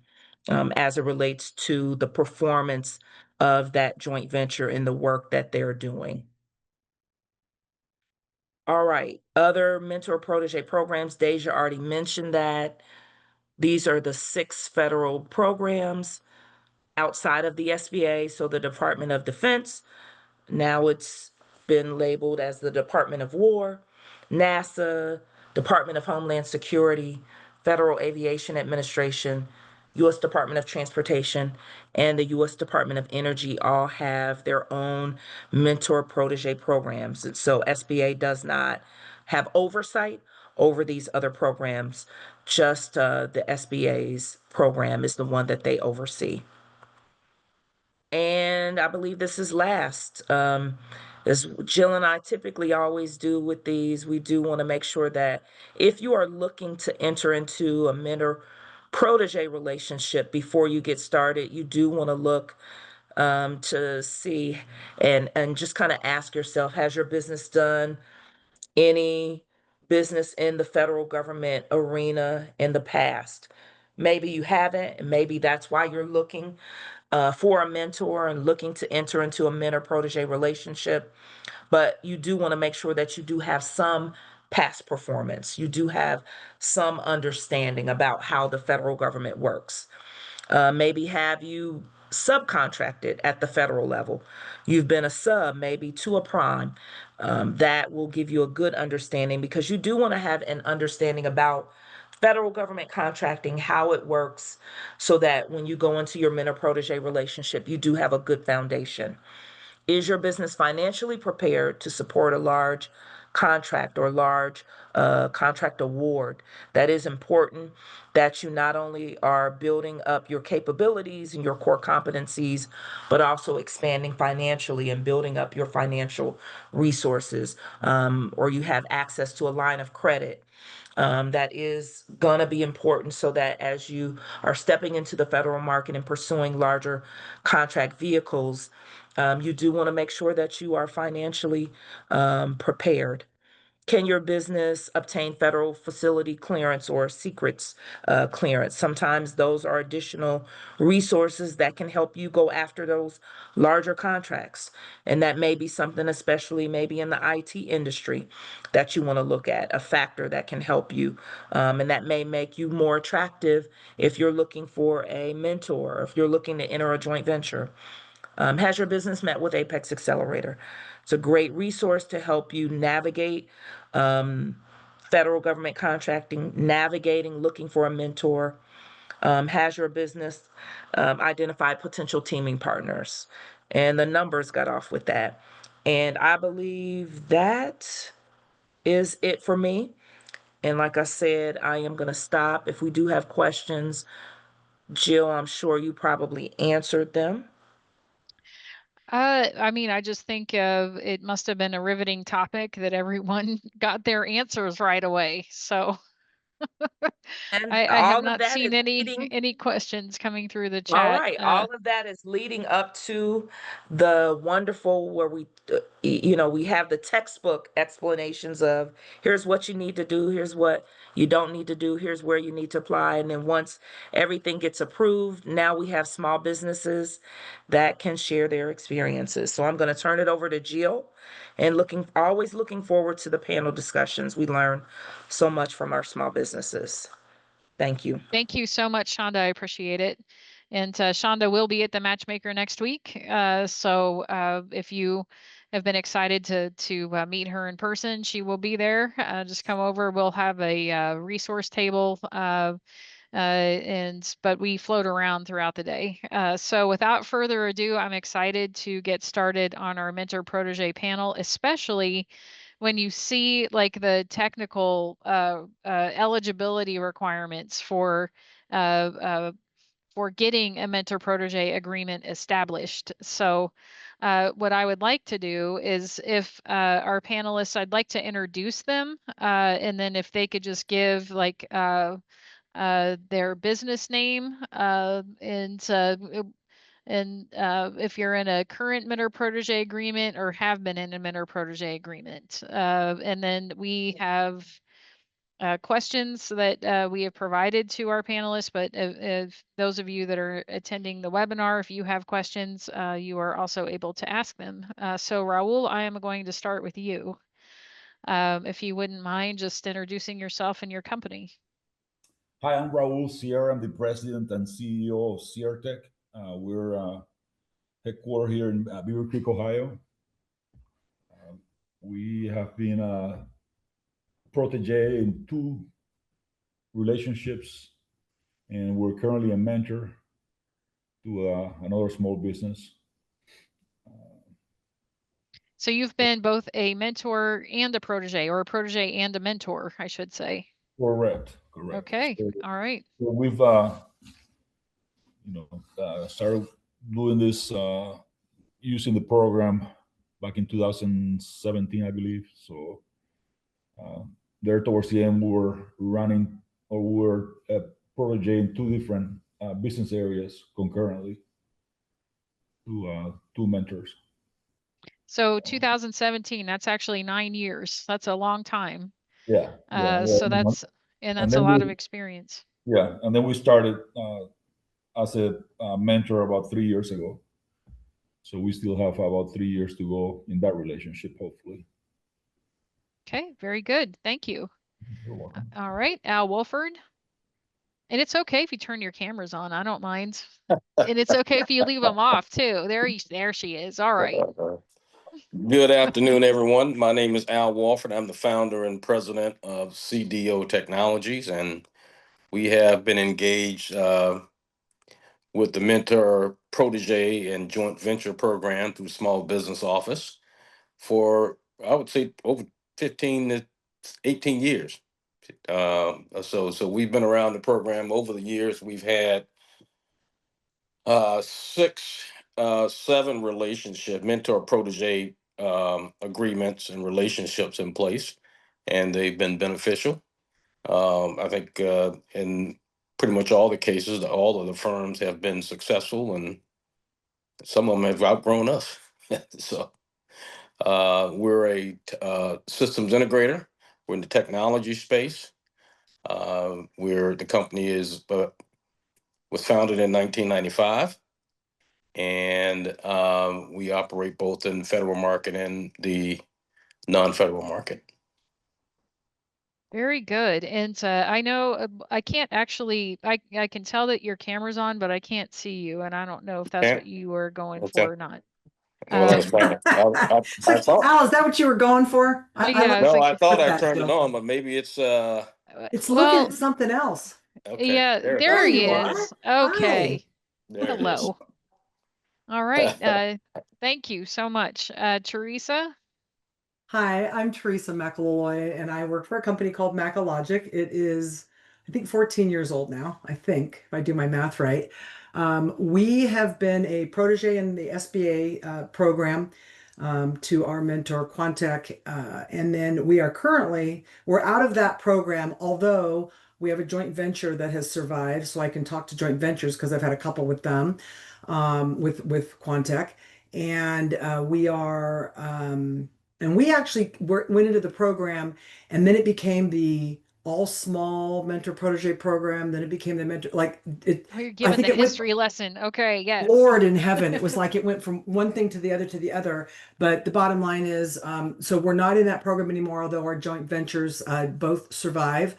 as it relates to the performance of that joint venture in the work that they're doing. All right, other mentor protege programs, Deja already mentioned that. These are the 6 federal programs outside of the SBA, so the Department of Defense, now it's been labeled as the Department of War, NASA, Department of Homeland Security, Federal Aviation Administration, U.S. Department of Transportation, and the U.S. Department of Energy all have their own mentor protege programs. And so SBA does not have oversight over these other programs, just the SBA's program is the one that they oversee. And I believe this is last. As Jill and I typically always do with these, we do want to make sure that if you are looking to enter into a mentor protege relationship before you get started, you do want to look to see and just kind of ask yourself, has your business done any business in the federal government arena in the past? Maybe you haven't, and maybe that's why you're looking for a mentor and looking to enter into a mentor protege relationship. But you do want to make sure that you do have some past performance. You do have some understanding about how the federal government works. Maybe have you subcontracted at the federal level? You've been a sub, maybe to a prime. That will give you a good understanding because you do want to have an understanding about federal government contracting, how it works, so that when you go into your mentor protege relationship, you do have a good foundation. Is your business financially prepared to support a large contract or large contract award? That is important that you not only are building up your capabilities and your core competencies, but also expanding financially and building up your financial resources, or you have access to a line of credit. That is going to be important so that as you are stepping into the federal market and pursuing larger contract vehicles, you do want to make sure that you are financially prepared. Can your business obtain federal facility clearance or secrets clearance? Sometimes those are additional resources that can help you go after those larger contracts. And that may be something, especially maybe in the IT industry, that you want to look at, a factor that can help you. And that may make you more attractive if you're looking for a mentor, or if you're looking to enter a joint venture. Has your business met with Apex Accelerator? It's a great resource to help you navigate federal government contracting, navigating, looking for a mentor. Has your business identified potential teaming partners? And the numbers got off with that. And I believe that is it for me. And like I said, I am going to stop. If we do have questions, Jill, I'm sure you probably answered them. I mean, I just think it must have been a riveting topic that everyone got their answers right away. So And I have all of not that seen is any leading, any questions coming through the all chat. right, all of that is leading up to the wonderful where we have the textbook explanations of here's what you need to do, here's what you don't need to do, here's where you need to apply. And then once everything gets approved, now we have small businesses that can share their experiences. So I'm going to turn it over to Jill, and always looking forward to the panel discussions. We learn so much from our small businesses. Thank you. Thank you so much, Shonda. I appreciate it. And Shonda will be at the Matchmaker next week. So if you have been excited to meet her in person, she will be there. Just come over. We'll have a resource table. But we float around throughout the day. So without further ado, I'm excited to get started on our Mentor Protege panel, especially when you see like the technical eligibility requirements uh, uh, for getting a mentor protege agreement established. So what I would like to do is if our panelists, I'd like to introduce them and then if they could just give like their business name and if you're in a current mentor protege agreement or have been in a mentor protege agreement. And then we have questions that we have provided to our panelists, but if those of you that are attending the webinar, if you have questions, you are also able to ask them. So Raul, I am going to start with you. If you wouldn't mind just introducing yourself and your company. Hi, I'm Raul Sierra. I'm the president and CEO of Siertech. We're headquartered here in Beaver Creek, Ohio. We have been a protege in 2 relationships, and we're currently a mentor to another small business. So you've been both a mentor and a protege, or a protege and a mentor, I should say. Correct. Okay. So, All right. so we've started doing this using the program back in 2017, I believe. So there towards the end, we were running, or we were protege in 2 different business areas concurrently to 2 mentors. So 2017, that's actually 9 years. That's a long time. Yeah. So that's a lot of experience. Yeah, and then we started as a mentor about 3 years ago. So we still have about 3 years to go in that relationship, hopefully. Okay, very good. Thank you. You're welcome. All right, Al Wolford. And it's okay if you turn your cameras on. I don't mind. And it's okay if you leave them off too. There she is. All right. Good afternoon, everyone. My name is Al Walford. I'm the founder and president of CDO Technologies, and we have been engaged with the Mentor Protege and Joint Venture Program through Small Business Office for, I would say, over 15 to 18 years. So we've been around the program over the years. We've had 7 relationship mentor protege agreements and relationships in place, and they've been beneficial. I think in pretty much all the cases, all of the firms have been successful, and some of them have outgrown us. So we're a systems integrator. We're in the technology space. The company was founded in 1995. And we operate both in the federal market and the non-federal market. Very good. And I know I can't actually, I can tell that your camera's on, but I can't see you. And I don't know if that's what you were going for or not. Well, that's fine. I thought. Al, is that what you were going for? Yeah, No, I like, thought I turned it on, but maybe it's It's well, looking at something else. okay. yeah, there he is. Okay. There it Hello. is. All right. Thank you so much. Teresa? Hi, I'm Teresa McElroy, and I work for a company called Macalogic. It is, I think, 14 years old now, I think, if I do my math right. We have been a protege in the SBA program to our mentor, Quantec, and then we're out of that program, although we have a joint venture that has survived, so I can talk to joint ventures because I've had a couple with them, with Quantec, and we actually went into the program, and then it became the all small mentor protege program. Then it became the mentor, like it, Oh, you're I giving think the it went, history lesson. Okay, yes. Lord in heaven, it was like it went from one thing to the other to the other. But the bottom line is, so we're not in that program anymore, although our joint ventures both survive.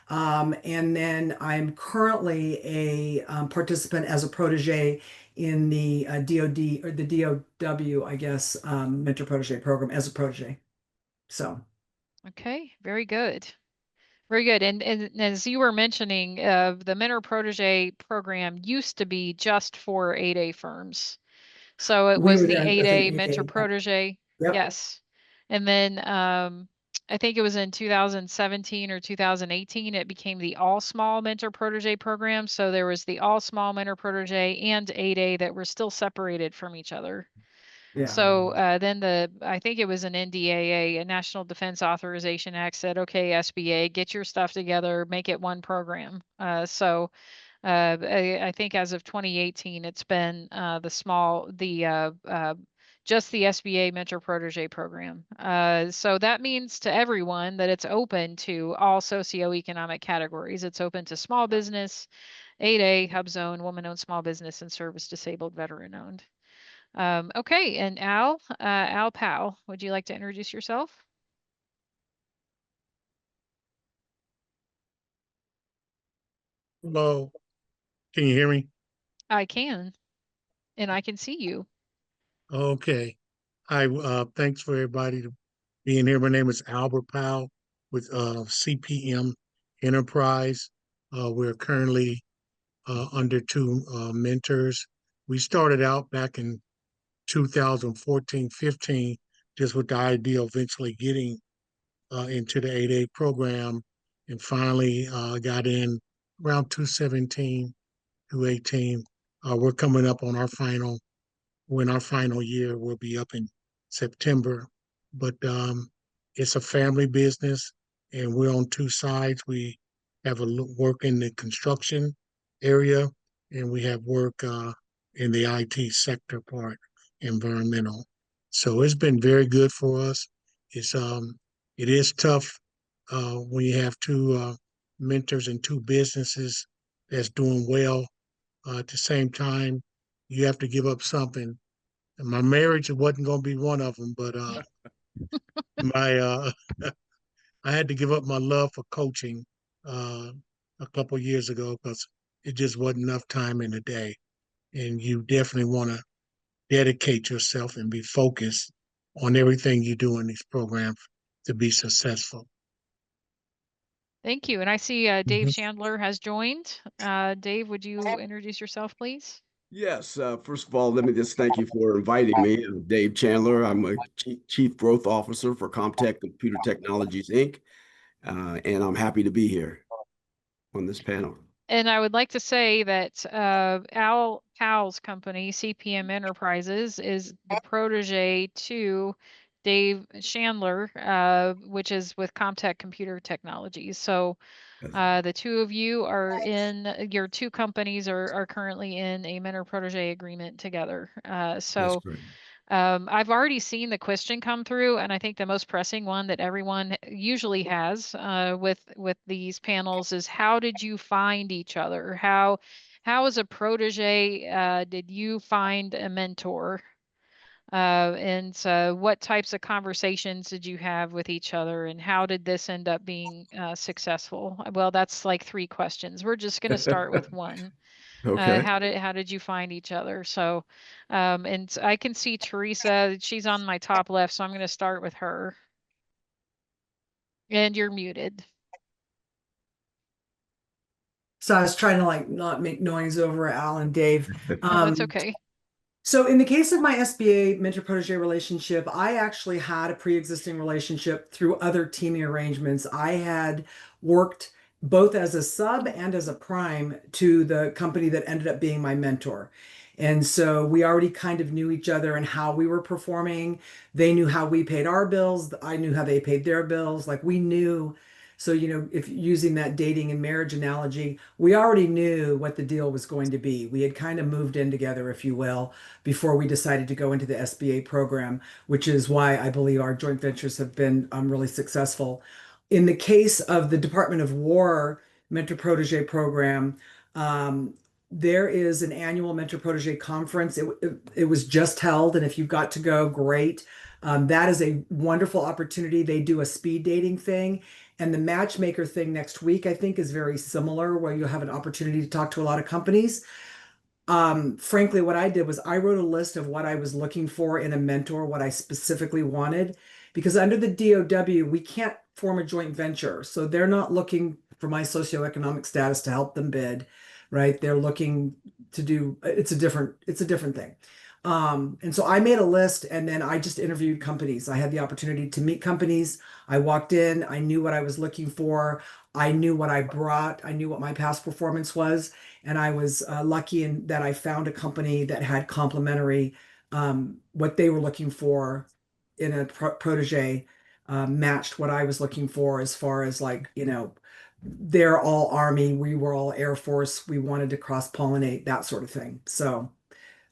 And then I'm currently a participant as a protege in the DoD or the DOW, I guess, mentor protege program as a protege. So Okay, very good. Very good. And as you were mentioning, the Mentor Protege program used to be just for 8A firms. So it we was were the there as an 8A Mentor 8A. Protege. Yep. Yes. And then I think it was in 2017 or 2018, it became the All Small Mentor Protege program. So there was the All Small Mentor Protege and 8A that were still separated from each other. Yeah. So then I think it was an NDAA, a National Defense Authorization Act said, okay, SBA, get your stuff together, make it one program. I think as of 2018, it's been just the SBA Mentor Protege program. So that means to everyone that it's open to all socioeconomic categories. It's open to small business, 8A, Hub Zone, woman-owned small business, and service disabled veteran-owned. Okay, and Al Powell, would you like to introduce yourself? Hello, can you hear me? I can, and I can see you. Okay. Hi, thanks for everybody to being here. My name is Albert Powell with CPM Enterprise. We're currently under two mentors. We started out back in 2014, 15, just with the idea of eventually getting into the 8A program, and finally got in around 217, 218. We're coming up on our final year will be up in September. But it's a family business, and we're on two sides. We have work in the construction area, and we have work in the IT sector part, environmental. So it's been very good for us. It is tough when you have two mentors and two businesses that's doing well. At the same time, you have to give up something. And my marriage wasn't going to be one of them, but my I had to give up my love for coaching uh, a couple years ago because it just wasn't enough time in the day. And you definitely want to dedicate yourself and be focused on everything you do in these programs to be successful. Thank you. And I see Dave Mhm. Chandler has joined. Dave, would you introduce yourself, please? Yes. First of all, let me just thank you for inviting me. I'm Dave Chandler. I'm a Chief Growth Officer for Comtech Computer Technologies, Inc., and I'm happy to be here on this panel. And I would like to say that Al Powell's company, CPM Enterprises, is the protege to Dave Chandler, which is with Comtech Computer Technologies. So the two of you are your two companies are currently in a mentor protege agreement together. That's great. I've already seen the question come through, and I think the most pressing one that everyone usually has with these panels is how did you find each other? How as a protege did you find a mentor? And so what types of conversations did you have with each other, and how did this end up being successful? Well, that's like three questions. We're just going to start with one. Okay. How did you find each other? So, and I can see Teresa, she's on my top left, so I'm going to start with her. And you're muted. So I was trying to like not make noise over Al and Dave. Oh, that's okay. So in the case of my SBA mentor protege relationship, I actually had a pre-existing relationship through other teaming arrangements. I had worked both as a sub and as a prime to the company that ended up being my mentor. And so we already kind of knew each other and how we were performing. They knew how we paid our bills. I knew how they paid their bills. Like we knew. So, if using that dating and marriage analogy, we already knew what the deal was going to be. We had kind of moved in together, if you will, before we decided to go into the SBA program, which is why I believe our joint ventures have been really successful. In the case of the Department of War Mentor Protege program, there is an annual Mentor Protege conference. It was just held, and if you've got to go, great. That is a wonderful opportunity. They do a speed dating thing, and the matchmaker thing next week, I think, is very similar, where you'll have an opportunity to talk to a lot of companies. Frankly, what I did was I wrote a list of what I was looking for in a mentor, what I specifically wanted, because under the DOW, we can't form a joint venture. So they're not looking for my socioeconomic status to help them bid, right? They're looking to do, it's a different thing. And so I made a list and then I just interviewed companies. I had the opportunity to meet companies. I walked in, I knew what I was looking for. I knew what I brought. I knew what my past performance was. And I was lucky in that I found a company that had complementary what they were looking for in a protege matched what I was looking for as far as like, they're all Army, we were all Air Force, we wanted to cross-pollinate, that sort of thing. So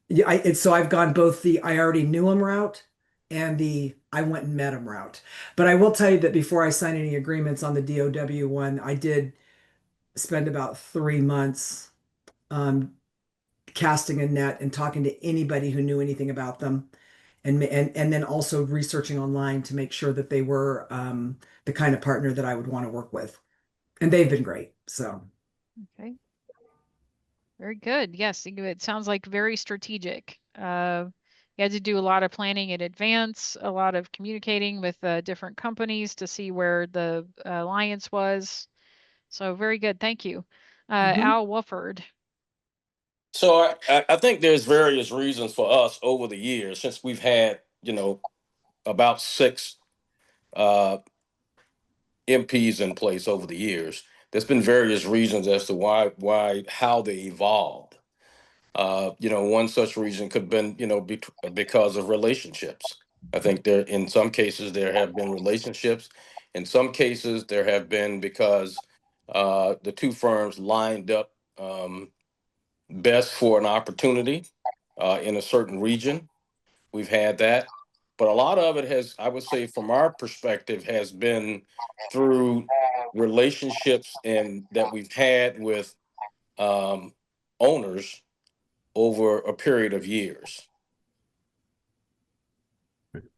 yeah, so I've gone both the I already knew him route and the I went and met him route. But I will tell you that before I signed any agreements on the DOW one, I did spend about 3 months um, casting a net and talking to anybody who knew anything about them, and then also researching online to make sure that they were the kind of partner that I would want to work with, and they've been great. So Okay. Very good. Yes, it sounds like very strategic. You had to do a lot of planning in advance, a lot of communicating with different companies to see where the alliance was. So very good. Thank you. Al Wolford. So I think there's various reasons for us over the years, since we've had, about 6 MPs in place over the years. There's been various reasons as to how they evolved. One such reason could have been, because of relationships. I think in some cases, there have been relationships. In some cases, there have been because the two firms lined up best for an opportunity in a certain region. We've had that. But a lot of it has, I would say, from our perspective, has been through relationships and that we've had with owners over a period of years.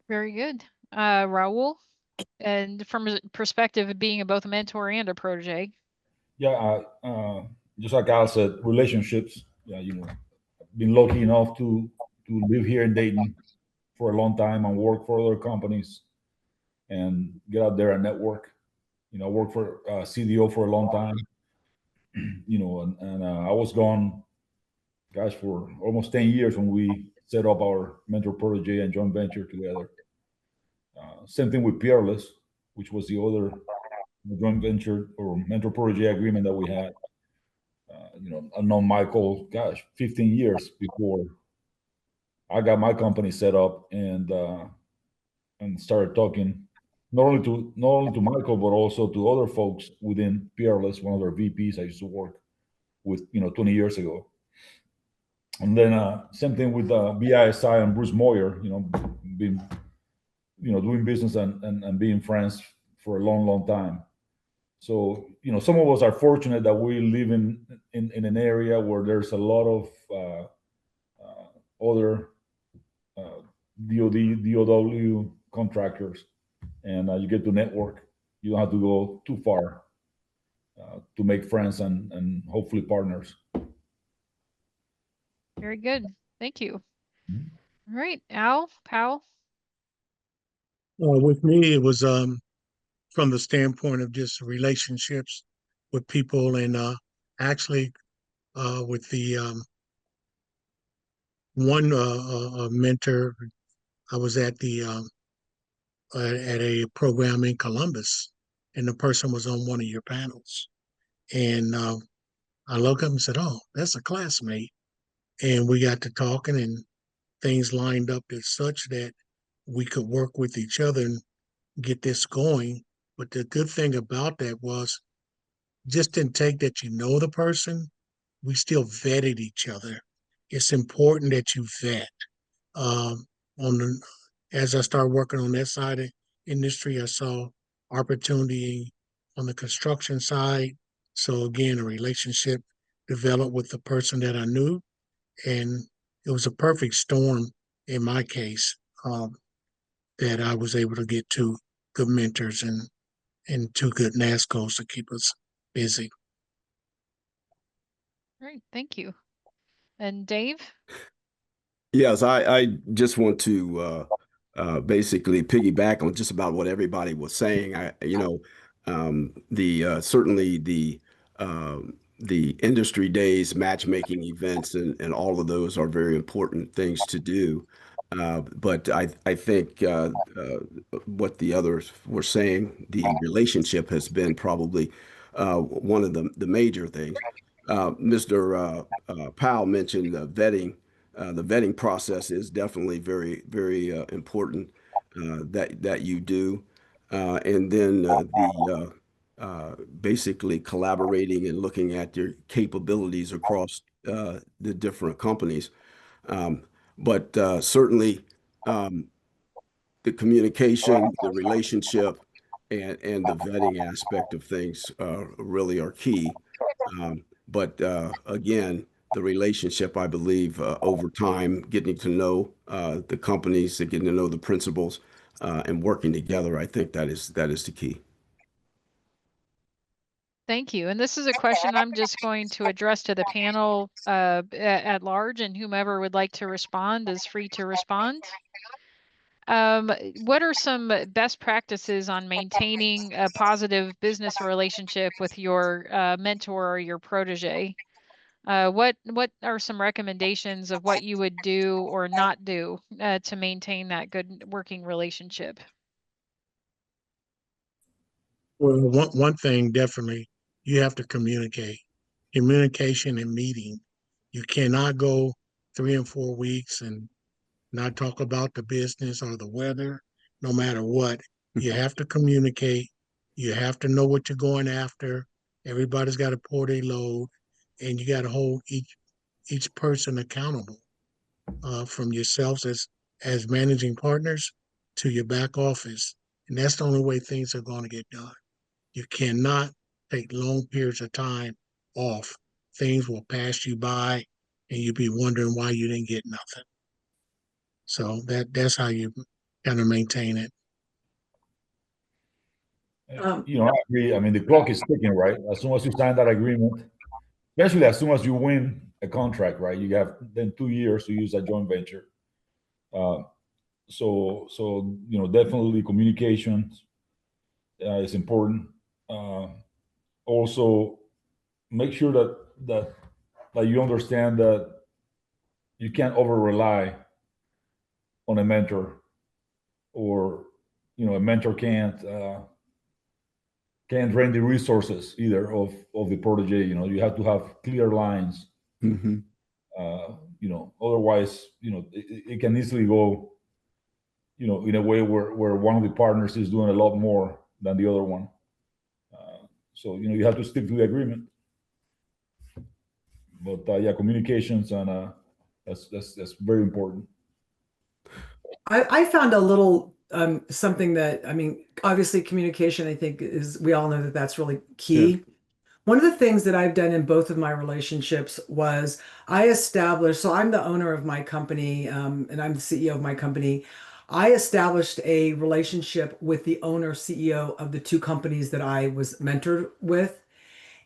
Very good. Raul, and from a perspective of being both a mentor and a protege. Yeah, just like Al said, relationships. Yeah, been lucky enough to live here in Dayton for a long time and work for other companies and get out there and network. Work for CDO for a long time. And I was gone, gosh, for almost 10 years when we set up our Mentor Protege and joint venture together. Same thing with Peerless, which was the other joint venture or Mentor Protege agreement that we had. I've known Michael, gosh, 15 years before I got my company set up and started talking not only to Michael but also to other folks within Peerless, one of their VPs I used to work with 20 years ago. And then same thing with BISI and Bruce Moyer, been doing business and being friends for a long time. So some of us are fortunate that we live in an area where there's a lot of other DoD, DOW contractors, and you get to network. You don't have to go too far to make friends and hopefully partners. Very good. Thank you. Mhm. All right, Al Powell. With me, it was from the standpoint of just relationships with people, and actually with the one mentor, I was at a program in Columbus, and the person was on one of your panels, and I looked up and said, "Oh, that's a classmate," and we got to talking, and things lined up as such that we could work with each other and get this going. But the good thing about that was just didn't take that you know the person, we still vetted each other. It's important that you vet. Um, on the As I started working on that side of industry, I saw opportunity on the construction side. So again, a relationship developed with the person that I knew, and it was a perfect storm in my case, that I was able to get two good mentors and two good NASCOs to keep us busy. Great, thank you. And Dave? Yes, I just want to basically piggyback on just about what everybody was saying. The certainly the industry days, matchmaking events, and all of those are very important things to do. But I think what the others were saying, the relationship has been probably one of the major things. Mr. Powell mentioned vetting. The vetting process is definitely very, very important that you do. And then basically collaborating and looking at your capabilities across the different companies. But certainly the communication, the relationship, and the vetting aspect of things really are key. But again, the relationship, I believe, over time, getting to know the companies, getting to know the principals, and working together, I think that is the key. Thank you. And this is a question I'm just going to address to the panel at large, and whomever would like to respond is free to respond. What are some best practices on maintaining a positive business relationship with your mentor or your protege? What are some recommendations of what you would do or not do to maintain that good working relationship? Well, one thing definitely, you have to communicate. Communication and meeting. You cannot go 3 and 4 weeks and not talk about the business or the weather, no matter what. You have to communicate. You have to know what you're going after. Everybody's got to pour their load, and you got to hold each person accountable, from yourselves as managing partners to your back office. And that's the only way things are going to get done. You cannot take long periods of time off. Things will pass you by, and you'll be wondering why you didn't get nothing. So that's how you kind of maintain it. I agree. I mean, the clock is ticking, right? As soon as you sign that agreement, especially as soon as you win a contract, right? You have then 2 years to use a joint venture. So definitely communication is important. Also, make sure that you understand that you can't over rely on a mentor, or a mentor can't drain the resources either of the protege. You have to have clear lines. Mm-hmm. Otherwise, it can easily go, in a way where one of the partners is doing a lot more than the other one. So you have to stick to the agreement. But yeah, communications, and that's very important. I found a little something that, I mean, obviously communication, I think we all know that that's really key. Yeah. One of the things that I've done in both of my relationships was so I'm the owner of my company, and I'm the CEO of my company. I established a relationship with the owner CEO of the two companies that I was mentored with.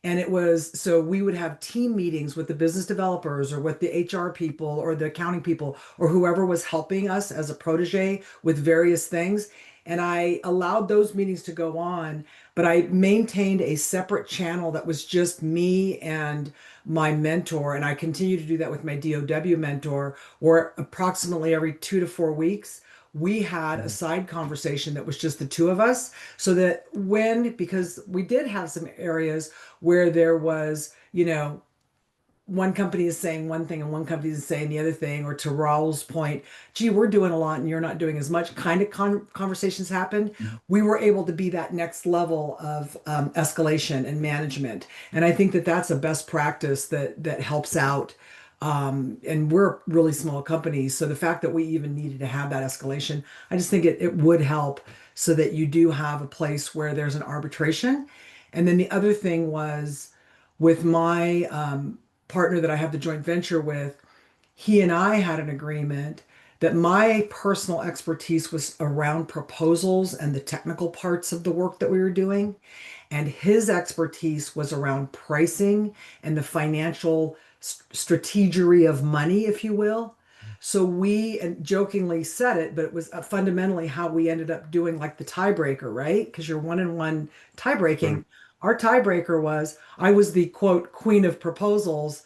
And so we would have team meetings with the business developers or with the HR people or the accounting people or whoever was helping us as a protege with various things. And I allowed those meetings to go on, but I maintained a separate channel that was just me and my mentor. And I continue to do that with my DOW mentor, where approximately every 2 to 4 weeks, we had a side conversation that was just the two of us, so that because we did have some areas where there was, one company is saying one thing and one company is saying the other thing, or to Raul's point, gee, we're doing a lot and you're not doing as much, kind of conversations happened. We were able to be that next level of escalation and management. And I think that that's a best practice that helps out. And we're really small companies. So the fact that we even needed to have that escalation, I just think it would help so that you do have a place where there's an arbitration. And then the other thing was with my partner that I have the joint venture with, he and I had an agreement that my personal expertise was around proposals and the technical parts of the work that we were doing. And his expertise was around pricing and the financial strategery of money, if you will. So we and jokingly said it, but it was fundamentally how we ended up doing like the tiebreaker, right? Because you're 1-on-1 tie breaking. Our tiebreaker was I was the quote queen of proposals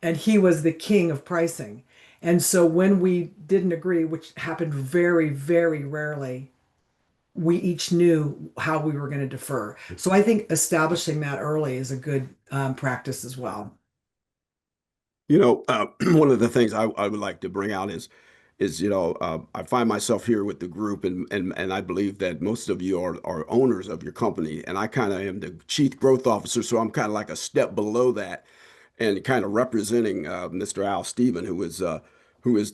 and he was the king of pricing. And so when we didn't agree, which happened very, very rarely, we each knew how we were going to defer. So I think establishing that early is a good practice as well. You know, one of the things I would like to bring out is I find myself here with the group, and I believe that most of you are owners of your company, and I kind of am the chief growth officer, so I'm kind of like a step below that, and kind of representing Mr. Al Stephen, who is the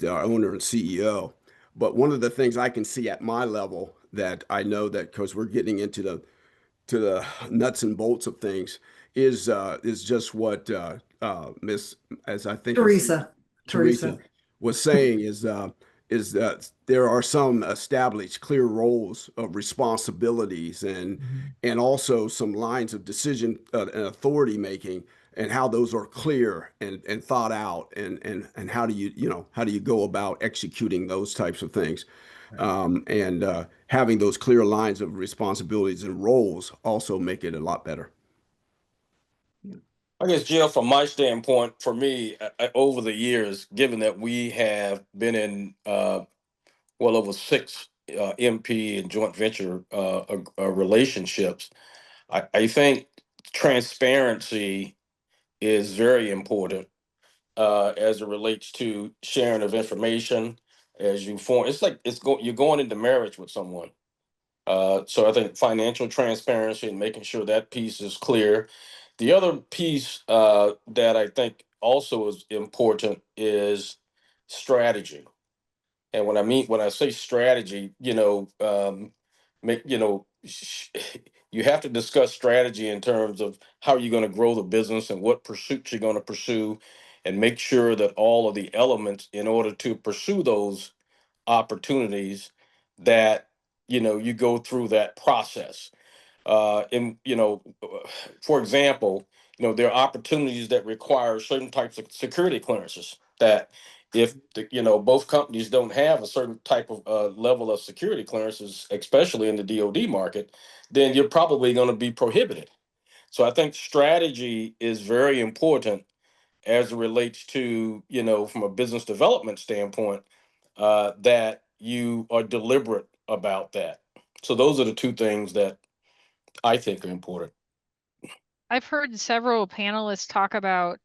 owner and CEO. But one of the things I can see at my level that I know that because we're getting into the nuts and bolts of things is just what Miss, as I think it's Teresa. Teresa was saying is that there are some established clear roles of responsibilities and also some lines of decision and authority making and how those are clear and thought out and how do you go about executing those types of things. And having those clear lines of responsibilities and roles also make it a lot better. I guess, Jill, from my standpoint, for me, over the years, given that we have been in well over 6 MP and joint venture relationships, I think transparency is very important as it relates to sharing of information as you form. It's like you're going into marriage with someone. So I think financial transparency and making sure that piece is clear. The other piece that I think also is important is strategy. And when I say strategy, make you have to discuss strategy in terms of how you're going to grow the business and what pursuits you're going to pursue, and make sure that all of the elements in order to pursue those opportunities that you go through that process. For example, there are opportunities that require certain types of security clearances that if both companies don't have a certain type of level of security clearances, especially in the DoD market, then you're probably going to be prohibited. So I think strategy is very important as it relates to, from a business development standpoint, that you are deliberate about that. So those are the two things that I think are important. I've heard several panelists talk about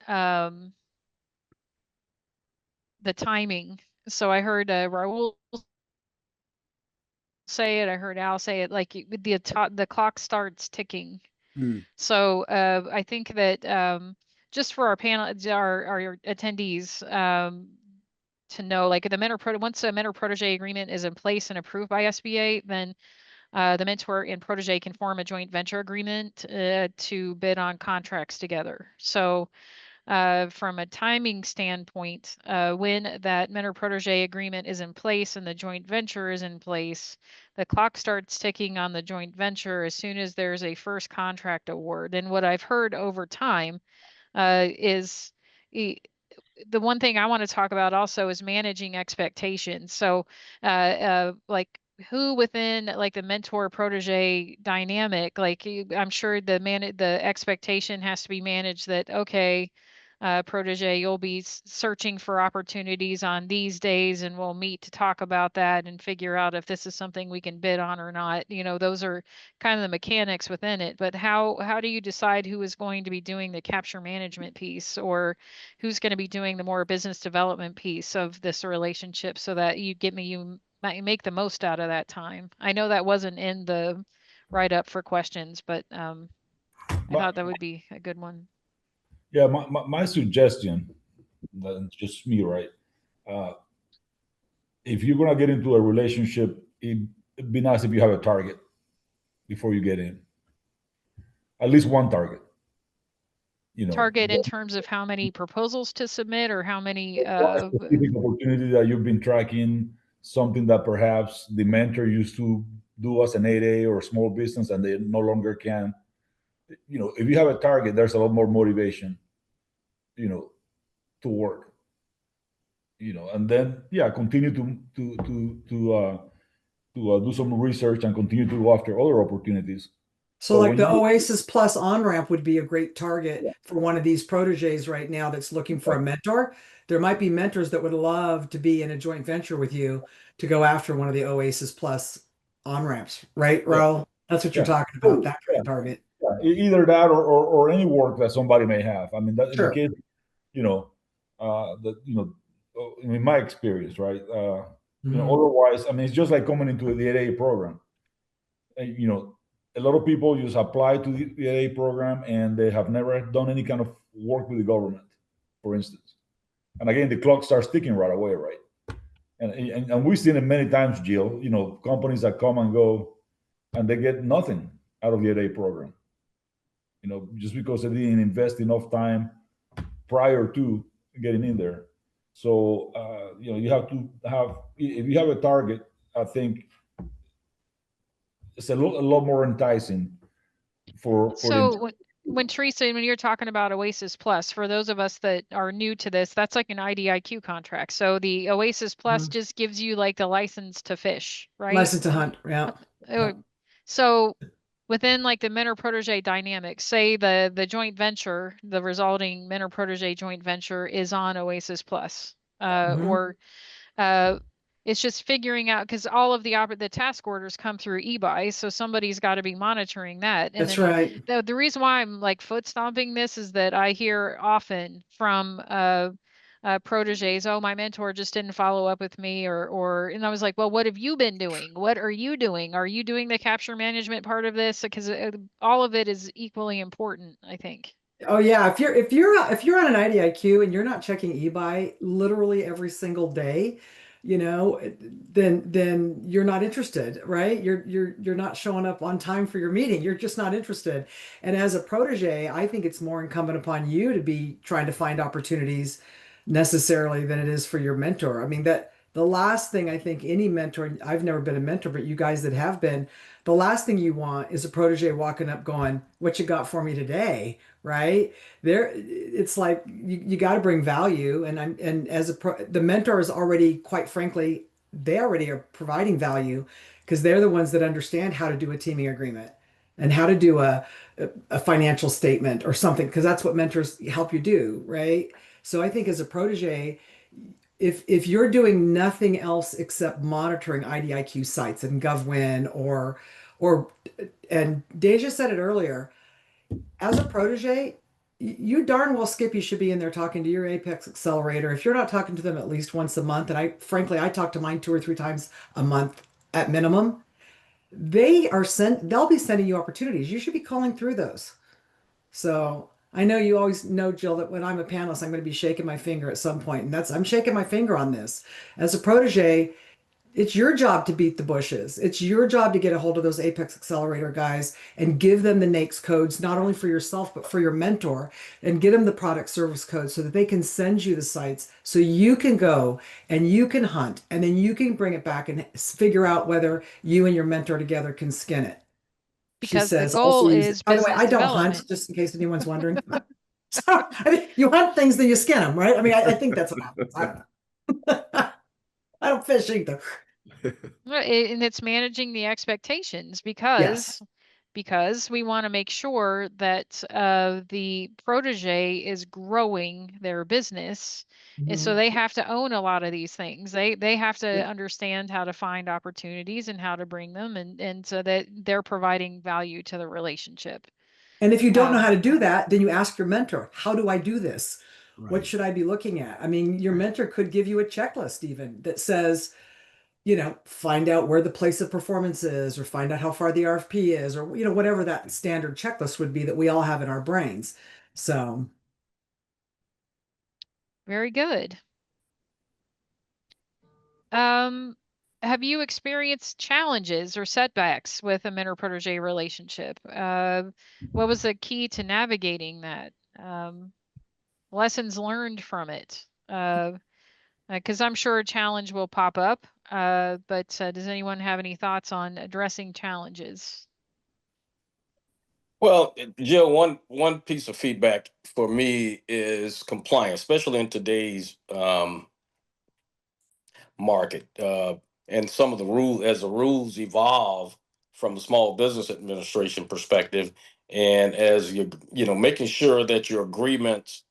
the timing. So I heard Raul say it. I heard Al say it. Like the clock starts ticking. So I think that just for our panel, our attendees to know, like once a mentor protege agreement is in place and approved by SBA, then the mentor and protege can form a joint venture agreement to bid on contracts together. So from a timing standpoint, when that mentor protege agreement is in place and the joint venture is in place, the clock starts ticking on the joint venture as soon as there's a first contract award. And what I've heard over time is the one thing I want to talk about also is managing expectations. So like who within like the mentor protege dynamic, like I'm sure the expectation has to be managed that, okay, protege, you'll be searching for opportunities on these days and we'll meet to talk about that and figure out if this is something we can bid on or not. Those are kind of the mechanics within it, but how do you decide who is going to be doing the capture management piece, or who's going to be doing the more business development piece of this relationship, so that you make the most out of that time? I know that wasn't in the write-up for questions, but I thought that would be a good one. Yeah, my suggestion, that's just me, right? If you're gonna get into a relationship, it it'd be nice if you have a target before you get in. At least one target. Target in terms of how many proposals to submit, or how many one specific opportunity that you've been tracking, something that perhaps the mentor used to do as an 8A or small business and they no longer can. If you have a target, there's a lot more motivation, to work. And then continue to do some research and continue to go after other opportunities. So like the Oasis Plus on-ramp would be a great target for one of these proteges right now that's looking for a mentor. There might be mentors that would love to be in a joint venture with you to go after one of the Oasis Plus on-ramps, right, Raul? That's what you're talking about, that kind of target. Either that or any work that somebody may have. I mean, that in the case, in my experience, right? Otherwise, I mean, it's just like coming into the 8A program. A lot of people just apply to the 8A program and they have never done any kind of work with the government, for instance. And again, the clock starts ticking right away, right? And we've seen it many times, Jill. Companies that come and go, and they get nothing out of the 8A program. Just because they didn't invest enough time prior to getting in there. So you have to have, if you have a target, I think it's a lot more enticing for so when Teresa, when you're talking about Oasis Plus, for those of us that are new to this, that's like an IDIQ contract. So the Oasis Plus just gives you like the license to fish, right? License to hunt, yeah. So within like the mentor protege dynamic, say the joint venture, the resulting mentor protege joint venture is on Oasis Plus, or it's just figuring out, because all of the task orders come through eBuy, so somebody's got to be monitoring that. And that's right. The reason why I'm like foot stomping this is that I hear often from proteges, oh, my mentor just didn't follow up with me, and I was like, well, what have you been doing? What are you doing? Are you doing the capture management part of this? Because all of it is equally important, I think. Oh yeah, if you're on an IDIQ and you're not checking eBuy literally every single day, then you're not interested, right? You're not showing up on time for your meeting. You're just not interested. And as a protege, I think it's more incumbent upon you to be trying to find opportunities necessarily than it is for your mentor. I mean, that the last thing I think any mentor, I've never been a mentor, but you guys that have been, the last thing you want is a protege walking up going, "What you got for me today?" Right? It's like you got to bring value, and as the mentor is already, quite frankly, they already are providing value because they're the ones that understand how to do a teaming agreement and how to do a financial statement or something, because that's what mentors help you do, right? So I think as a protege, if you're doing nothing else except monitoring IDIQ sites and GovWin and Deja said it earlier, as a protege, you darn well, Skip, you should be in there talking to your Apex Accelerator. If you're not talking to them at least once a month, and I talk to mine 2 or 3 times a month at minimum, they'll be sending you opportunities. You should be calling through those. So I know you always know, Jill, that when I'm a panelist, I'm going to be shaking my finger at some point, and I'm shaking my finger on this. As a protege, it's your job to beat the bushes. It's your job to get a hold of those Apex Accelerator guys and give them the NAICS codes, not only for yourself, but for your mentor, and get them the product service codes so that they can send you the sites so you can go and you can hunt, and then you can bring it back and figure out whether you and your mentor together can skin it. Because she says, the goal is by the way, business I don't development. hunt, just in case anyone's wondering. So, I mean, you hunt things, then you skin them, right? I mean, I think that's what happens. I don't know. I don't fish either. And it's managing the expectations, because we want to make sure that the protege is growing their business. And so they have to own a lot of these things. They have to understand how to find opportunities and how to bring them, and so that they're providing value to the relationship. And if you don't know how to do that, then you ask your mentor, how do I do this? Right. What should I be looking at? I mean, your mentor could give you a checklist even that says, find out where the place of performance is, or find out how far the RFP is, or, whatever that standard checklist would be that we all have in our brains. So. Very good. have you experienced challenges or setbacks with a mentor-protege relationship? What was the key to navigating that? Lessons learned from it? Because I'm sure a challenge will pop up, but does anyone have any thoughts on addressing challenges? Well, Jill, one piece of feedback for me is compliance, especially in today's market. And some of the as the rules evolve from the Small Business Administration perspective, and as making sure that your agreements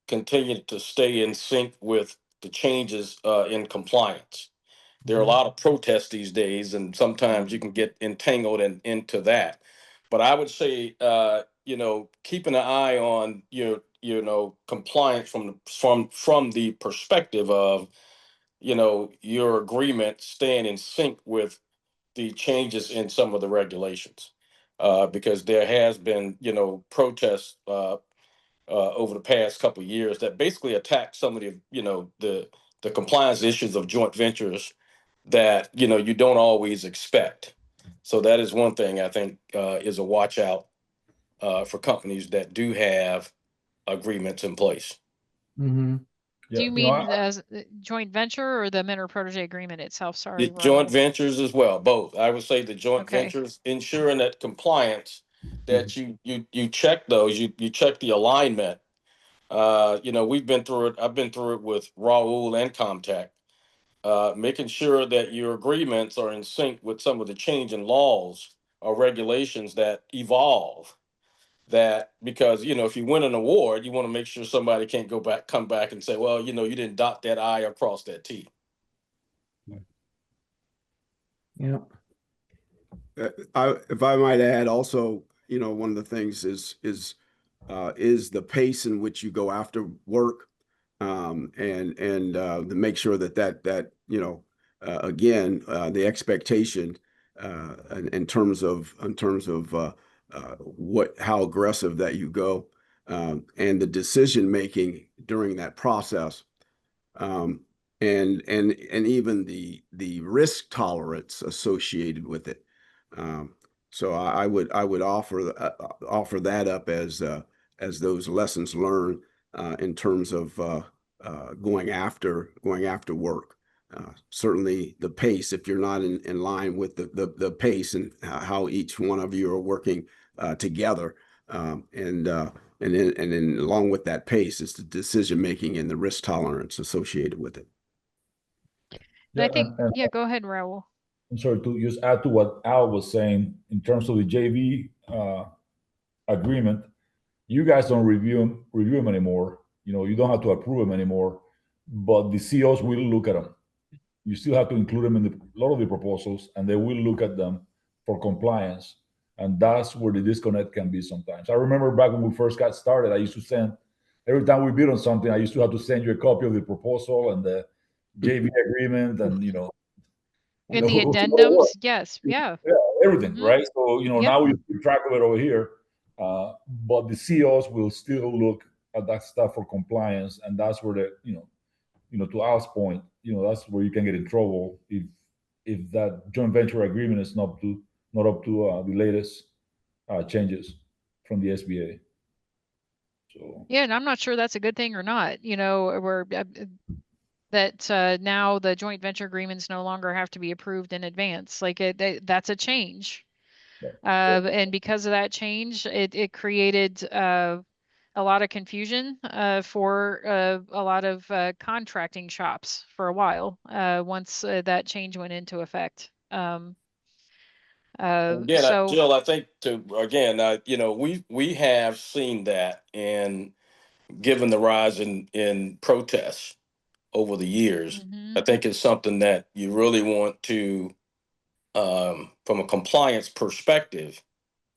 continue to stay in sync with the changes in compliance. There are a lot of protests these days, and sometimes you can get entangled into that. But I would say, keeping an eye on compliance from the perspective of your agreement staying in sync with the changes in some of the regulations, because there has been protests over the past couple of years that basically attack some of the compliance issues of joint ventures that you don't always expect. So that is one thing I think is a watch out for companies that do have agreements in place. Mm-hmm. Do you mean as joint venture or the mentor-protege agreement itself? Sorry, The joint Raul. ventures as well, both. I would say the joint Okay. ventures, ensuring that compliance, that you check those, you check the alignment. We've been through it. I've been through it with Raul and Comtech, making sure that your agreements are in sync with some of the change in laws or regulations that evolve. That because if you win an award, you want to make sure somebody can't come back and say, well, you didn't dot that I or cross that T. Yeah. If I might add, also, one of the things is the pace in which you go after work, and to make sure that again, the expectation in terms of how aggressive that you go, and the decision making during that process, and even the risk tolerance associated with it. So I would offer that up as those lessons learned in terms of going after work. Certainly the pace, if you're not in line with the pace and how each one of you are working together, and then along with that pace is the decision making and the risk tolerance associated with it. I think, go ahead, Raul. I'm sorry to just add to what Al was saying in terms of the JV agreement. You guys don't review them anymore. You don't have to approve them anymore, but the COs will look at them. You still have to include them in a lot of the proposals, and they will look at them for compliance. And that's where the disconnect can be sometimes. I remember back when we first got started, I used to send, every time we bid on something, I used to have to send you a copy of the proposal and the JV agreement and, And the addendums, yes, yeah. Everything, right? So, Yep. now we keep track of it over here. But the COs will still look at that stuff for compliance. And that's where to Al's point, that's where you can get in trouble if that joint venture agreement is not up to the latest changes from the SBA. So yeah, and I'm not sure that's a good thing or not. We're that now the joint venture agreements no longer have to be approved in advance. Like that's a change. And because of that change, it created a lot of confusion for a lot of contracting shops for a while once that change went into effect. Jill, I think we have seen that, and given the rise in protests over the years, I think it's something that you really want to, from a compliance perspective,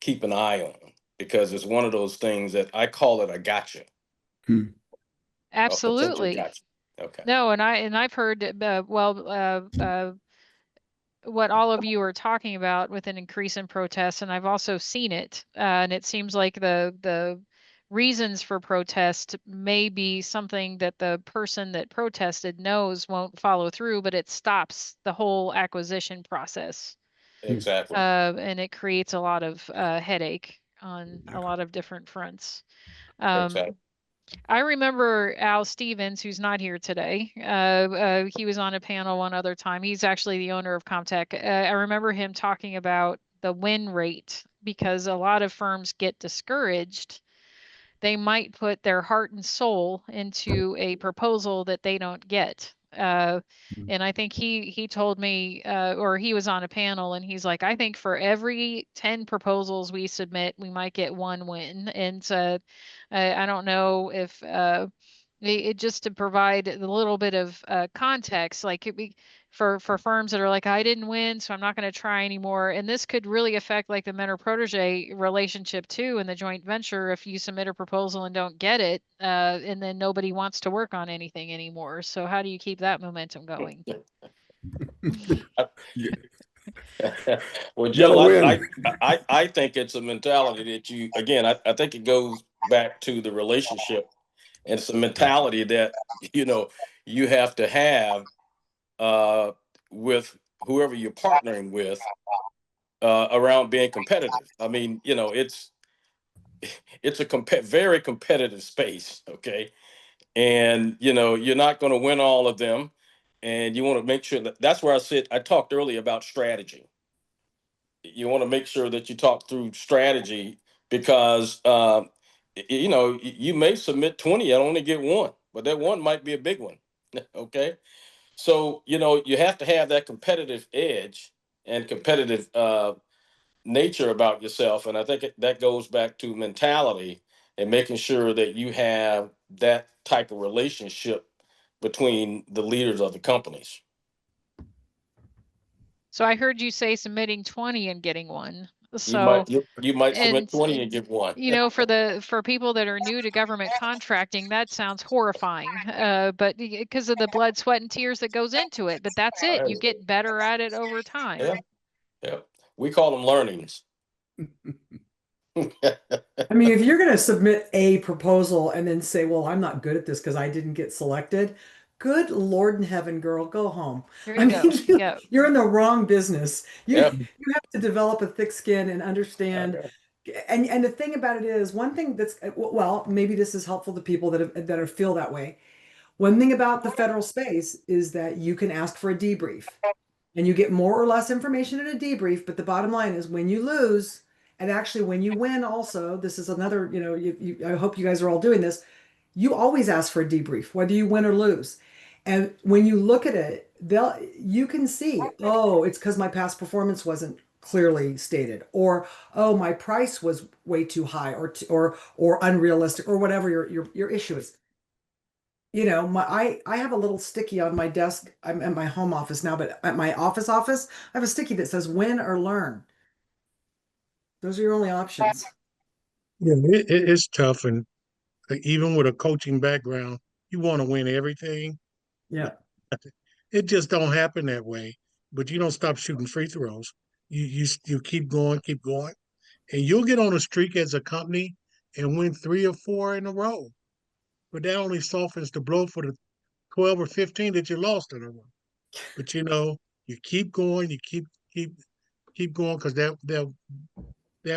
keep an eye on, because it's one of those things that I call it a gotcha. Absolutely. Gotcha. Okay. No, and I've heard what all of you are talking about with an increase in protests, and I've also seen it, and it seems like the reasons for protest may be something that the person that protested knows won't follow through, but it stops the whole acquisition process. Exactly. And it creates a lot of headache on a lot of different fronts. Exactly. I remember Al Stevens, who's not here today. He was on a panel one other time. He's actually the owner of Comtech. I remember him talking about the win rate because a lot of firms get discouraged. They might put their heart and soul into a proposal that they don't get. And I think he told me, or he was on a panel, and he's like, I think for every 10 proposals we submit, we might get one win. And I don't know if it just to provide a little bit of context, like for firms that are like, I didn't win, so I'm not going to try anymore. And this could really affect like the mentor protege relationship too in the joint venture if you submit a proposal and don't get it, and then nobody wants to work on anything anymore. So how do you keep that momentum going? Well, Jill, Win. I think it's a mentality that you, again, I think it goes back to the relationship. And it's a mentality that, you have to have with whoever you're partnering with around being competitive. I mean, it's a very competitive space, okay? And, you're not going to win all of them. And you want to make sure that's where I talked earlier about strategy. You want to make sure that you talk through strategy because, you may submit 20 and only get one, but that one might be a big one. Okay. So, you have to have that competitive edge and competitive nature about yourself. And I think that goes back to mentality and making sure that you have that type of relationship between the leaders of the companies. So I heard you say submitting 20 and getting one. You might and submit 20 and get one. for people that are new to government contracting, that sounds horrifying. But because of the blood, sweat, and tears that goes into it. But that's it. You get better at it over time. Yeah. Yeah. We call them learnings. I mean, if you're going to submit a proposal and then say, well, I'm not good at this because I didn't get selected, good Lord in heaven, girl, go home. There you go. Yeah. You're in the wrong business. You Yeah. you have to develop a thick skin and understand. And the thing about it is, one thing that's, well, maybe this is helpful to people that feel that way. One thing about the federal space is that you can ask for a debrief and you get more or less information in a debrief. But the bottom line is when you lose, and actually when you win also, this is another, I hope you guys are all doing this. You always ask for a debrief, whether you win or lose. And when you look at it, you can see, oh, it's because my past performance wasn't clearly stated, or oh, my price was way too high, or unrealistic, or whatever your issue is. I have a little sticky on my desk. I'm at my home office now, but at my office, I have a sticky that says win or learn. Those are your only options. Yeah, it's tough. And even with a coaching background, you want to win everything. Yeah. It just don't happen that way. But you don't stop shooting free throws. You keep going, and you'll get on a streak as a company and win 3 or 4 in a row. But that only softens the blow for the 12 or 15 that you lost in a row. But you keep going, you keep going, because that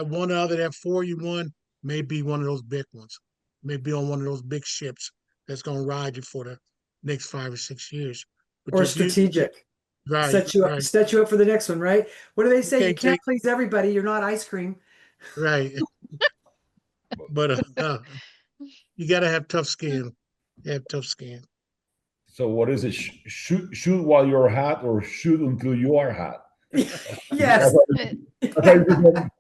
one other, that 4 you won may be one of those big ones, may be on one of those big ships that's going to ride you for the next 5 or 6 years. But or strategic. Right, set you up for the next one, right? What do they say? You can't take, please everybody. You're not ice cream. right. But you got to have tough skin. You have tough skin. So what is it? Shoot while you're hot, or shoot until you are hot? Yes. That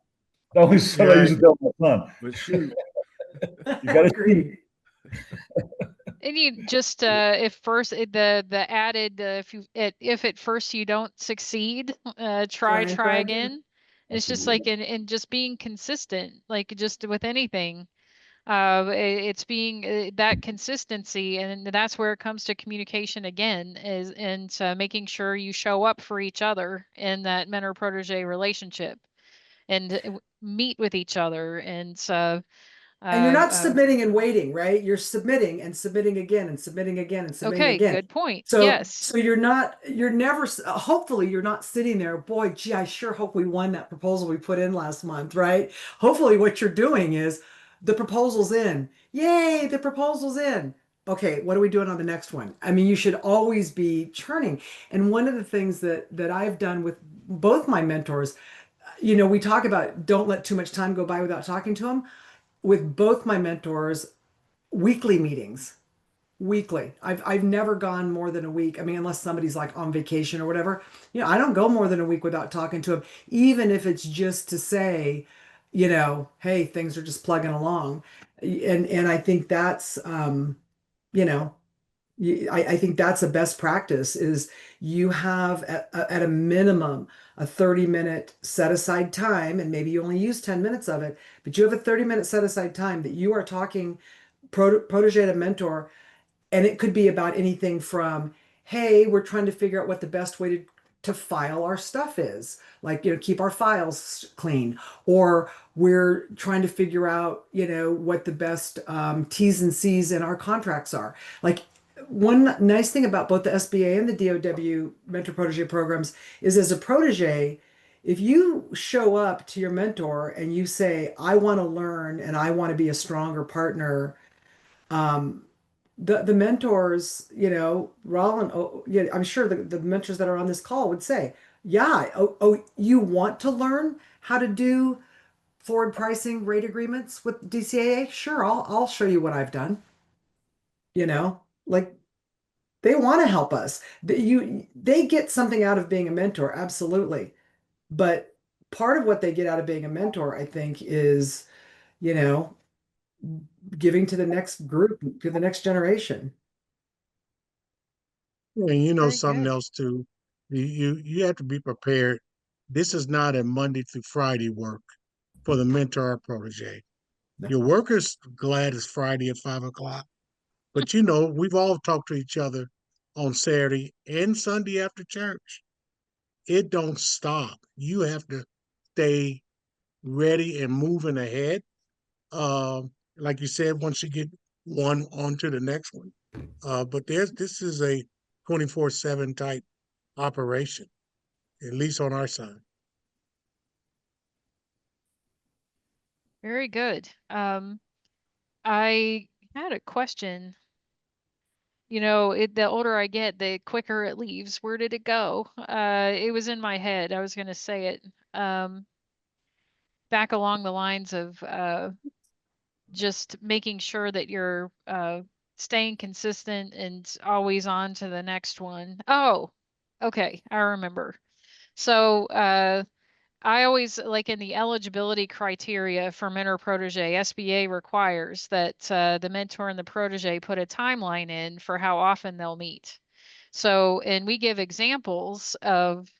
was what I used to tell my son. But shoot. You got to shoot. And you just if first the added if at first you don't succeed, try again. It's just like in just being consistent, like just with anything. It's being that consistency, and that's where it comes to communication again, and making sure you show up for each other in that mentor protege relationship, and meet with each other, and And you're not uh, submitting and waiting, right? You're submitting and submitting again and submitting again and submitting okay, again. good point. So, Yes. so you're never, hopefully you're not sitting there, boy, gee, I sure hope we won that proposal we put in last month, right? Hopefully what you're doing is the proposal's in. Yay, the proposal's in. Okay, what are we doing on the next one? I mean, you should always be churning. And one of the things that I've done with both my mentors, we talk about don't let too much time go by without talking to them. With both my mentors, weekly meetings. Weekly. I've never gone more than a week. I mean, unless somebody's like on vacation or whatever. I don't go more than a week without talking to them, even if it's just to say, hey, things are just plugging along. And I think that's you know, I think that's a best practice is you have at a minimum a 30-minute set aside time, and maybe you only use 10 minutes of it, but you have a 30-minute set aside time that you are talking protege to mentor. And it could be about anything from, hey, we're trying to figure out what the best way to file our stuff is, like, keep our files clean, or we're trying to figure out, what the best T's and C's in our contracts are. Like, one nice thing about both the SBA and the DOW mentor protege programs is, as a protege, if you show up to your mentor and you say, I want to learn and I want to be a stronger partner, the mentors, Roland, yeah, I'm sure the mentors that are on this call would say, yeah, you want to learn how to do forward pricing rate agreements with DCAA? Sure, I'll show you what I've done. Like, they want to help us. They get something out of being a mentor, absolutely. But part of what they get out of being a mentor, I think, is, you know, giving to the next group, to the next generation. And Very something good. else too, you have to be prepared. This is not a Monday through Friday work for the mentor or protege. No. Your worker's glad it's Friday at 5 o'clock. But we've all talked to each other on Saturday and Sunday after church. It don't stop. You have to stay ready and moving ahead. Like you said, once you get one on to the next one. But this is a 24/7 type operation, at least on our side. Very good. I had a question. The older I get, the quicker it leaves. Where did it go? It was in my head. I was going to say it. Back along the lines of just making sure that you're staying consistent and always on to the next one. Oh, okay. I remember. So, I always like in the eligibility criteria for mentor protege, SBA requires that the mentor and the protege put a timeline in for how often they'll meet. So, and we give examples of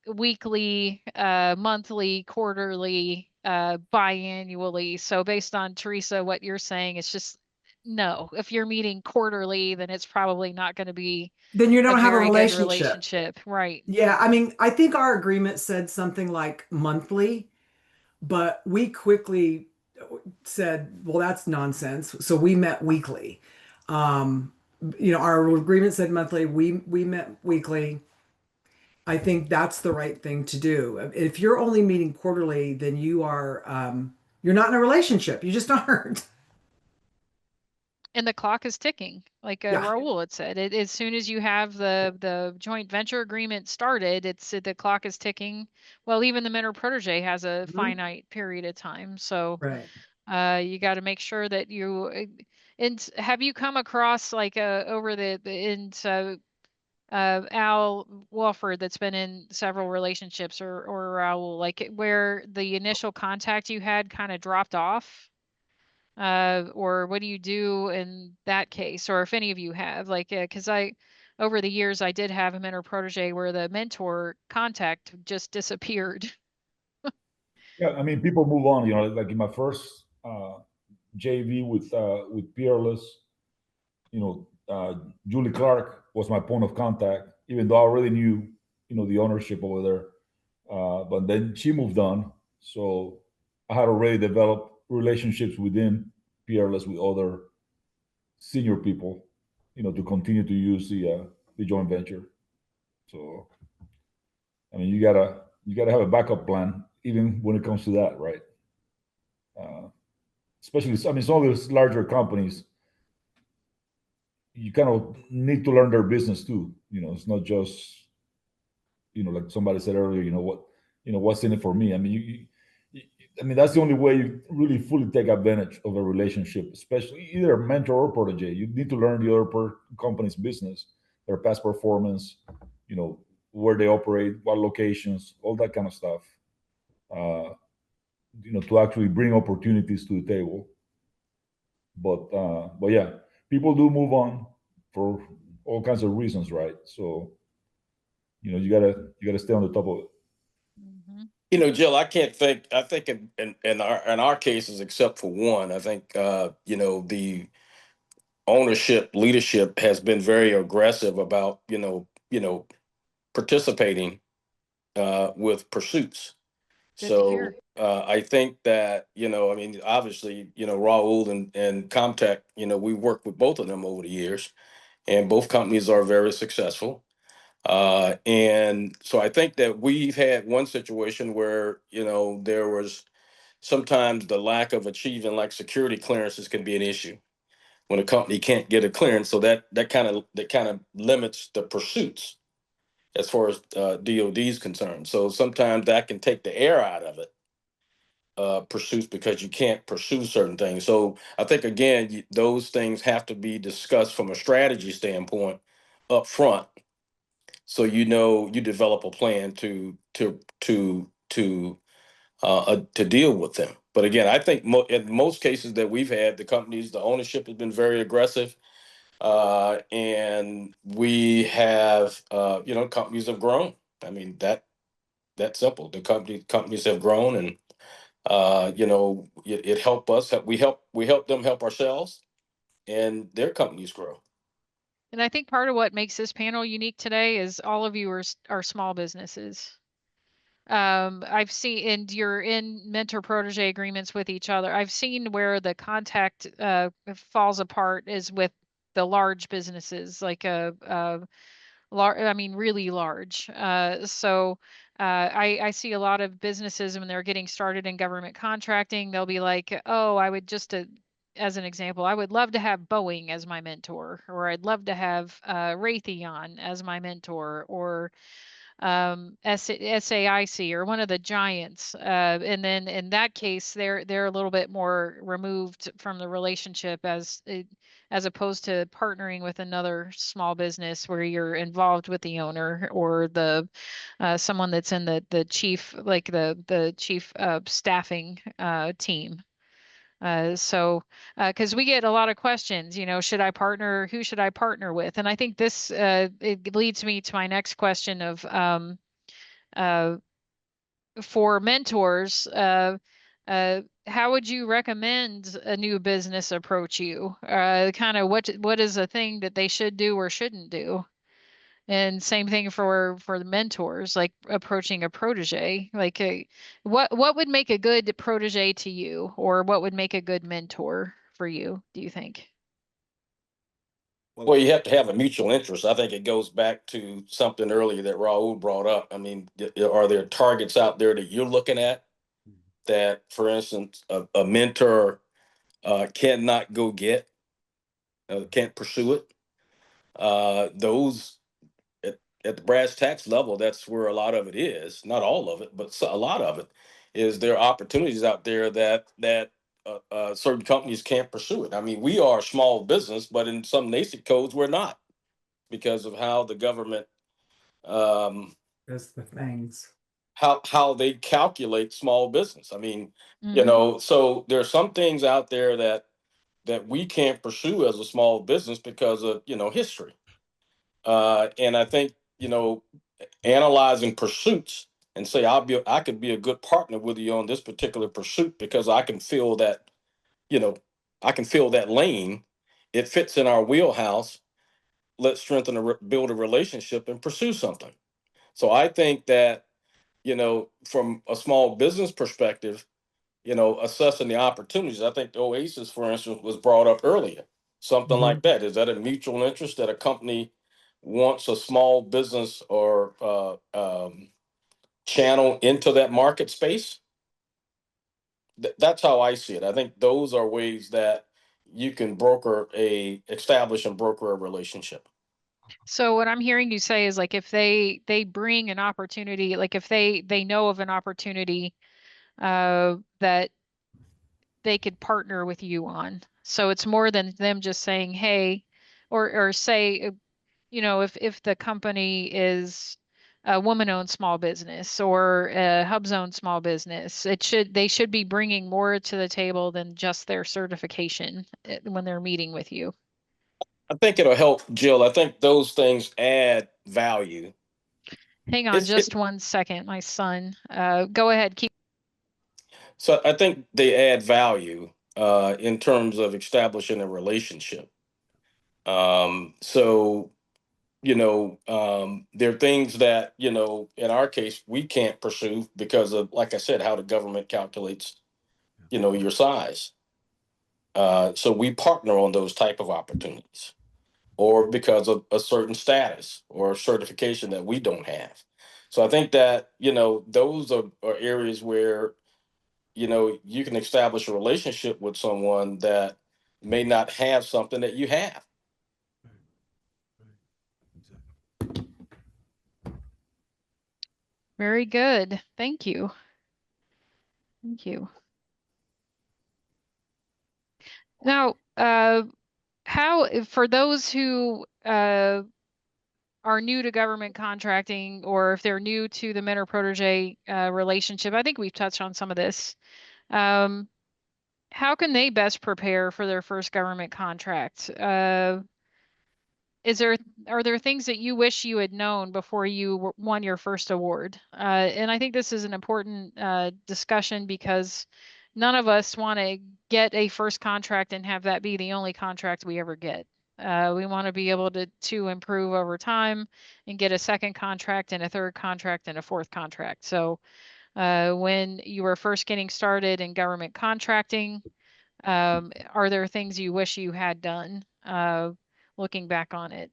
weekly, monthly, quarterly, biannually. So, based on Teresa, what you're saying, it's just no. If you're meeting quarterly, then it's probably not going to be Then you a don't have a very good relationship. relationship, right? Yeah, I mean, I think our agreement said something like monthly, but we quickly said, well, that's nonsense. So we met weekly. Our agreement said monthly. We met weekly. I think that's the right thing to do. If you're only meeting quarterly, then you're not in a relationship. You just aren't. And the clock is ticking, like Yeah. Raul had said. As soon as you have the joint venture agreement started, the clock is ticking. Well, even the mentor protege has a Mhm. finite period of time, so Right. you got to make sure that you. And have you come across like over Al Walford that's been in several relationships, or Raul, like where the initial contact you had kind of dropped off? Or what do you do in that case? Or if any of you have, like, because over the years, I did have a mentor protege where the mentor contact just disappeared. Yeah, I mean, people move on. Like in my first JV with Peerless, Julie Clark was my point of contact, even though I already knew, the ownership over there. But then she moved on, so I had already developed relationships within PRLS with other senior people, to continue to use the joint venture. So, I mean, you gotta have a backup plan even when it comes to that, right? Especially, I mean, some of these larger companies, you kind of need to learn their business too. It's not just, like somebody said earlier, what's in it for me. I mean, I mean, that's the only way you really fully take advantage of a relationship, especially either a mentor or protege. You need to learn the other company's business, their past performance, where they operate, what locations, all that kind of stuff. To actually bring opportunities to the table. But yeah, people do move on for all kinds of reasons, right? So you gotta stay on the top of it. Mm-hmm. Jill, I can't think. I think in our cases, except for one, I think the ownership leadership has been very aggressive about participating with pursuits. Good to hear. So I think that I mean, obviously, Raul and Comtech, we worked with both of them over the years, and both companies are very successful. And so I think that we've had one situation where there was sometimes the lack of achieving like security clearances can be an issue when a company can't get a clearance. So that kind of limits the pursuits as far as DoD is concerned. So sometimes that can take the air out of it, pursuits, because you can't pursue certain things. So I think again, those things have to be discussed from a strategy standpoint up front. So you develop a plan to deal with them. But again, I think in most cases that we've had, the ownership has been very aggressive, and we have companies have grown. I mean that simple. The companies have grown, and it helped us. We help them help ourselves, and their companies grow. And I think part of what makes this panel unique today is all of you are small businesses. I've seen, and you're in mentor protege agreements with each other. I've seen where the contact falls apart is with the large businesses, like I mean, really large. I see a lot of businesses when they're getting started in government contracting, they'll be like, oh, I would just, as an example, I would love to have Boeing as my mentor, or I'd love to have Raytheon as my mentor, or SAIC or one of the giants. And then in that case, they're a little bit more removed from the relationship as opposed to partnering with another small business where you're involved with the owner or the someone that's in the chief, like the chief staffing team. Because we get a lot of questions, should I partner? Who should I partner with? And I think this it leads me to my next question of for mentors, how would you recommend a new business approach you? Kind of what is a thing that they should do or shouldn't do? And same thing for the mentors, like approaching a protege. Like what would make a good protege to you, or what would make a good mentor for you, do you think? Well, you have to have a mutual interest. I think it goes back to something earlier that Raul brought up. I mean, are there targets out there that you're looking at that, for instance, a mentor cannot go get, can't pursue it? Those at the brass tacks level, that's where a lot of it is. Not all of it, but a lot of it is. There are opportunities out there that certain companies can't pursue it. I mean, we are a small business, but in some NACIC codes, we're not, because of how the government That's the things. how they calculate small business. I mean, Mhm. so there are some things out there that we can't pursue as a small business because of history. And I think analyzing pursuits and say I could be a good partner with you on this particular pursuit because I can feel that you know I can feel that lane. It fits in our wheelhouse. Let's strengthen build a relationship and pursue something. So I think that from a small business perspective, assessing the opportunities. I think the Oasis, for instance, was brought up earlier. Something Mhm. like that. Is that a mutual interest that a company wants a small business or channel into that market space? That's how I see it. I think those are ways that you can establish and broker a relationship. So what I'm hearing you say is like if they bring an opportunity, like if they know of an opportunity that they could partner with you on. So it's more than them just saying, hey, or say, if the company is a woman-owned small business or a hub-zone small business, they should be bringing more to the table than just their certification when they're meeting with you. I think it'll help, Jill. I think those things add value. Hang on just 1 second, my son. Go ahead, keep. So I think they add value in terms of establishing a relationship. So there are things that, in our case, we can't pursue because of, like I said, how the government calculates, your size. So we partner on those type of opportunities, or because of a certain status or certification that we don't have. So I think that, those are areas where, you can establish a relationship with someone that may not have something that you have. Very good. Thank you. Thank you. Now, for those who are new to government contracting, or if they're new to the mentor protege relationship, I think we've touched on some of this. How can they best prepare for their first government contract? Are there things that you wish you had known before you won your first award? And I think this is an important discussion because none of us want to get a first contract and have that be the only contract we ever get. We want to be able to improve over time and get a second contract and a third contract and a fourth contract. So when you were first getting started in government contracting, are there things you wish you had done looking back on it?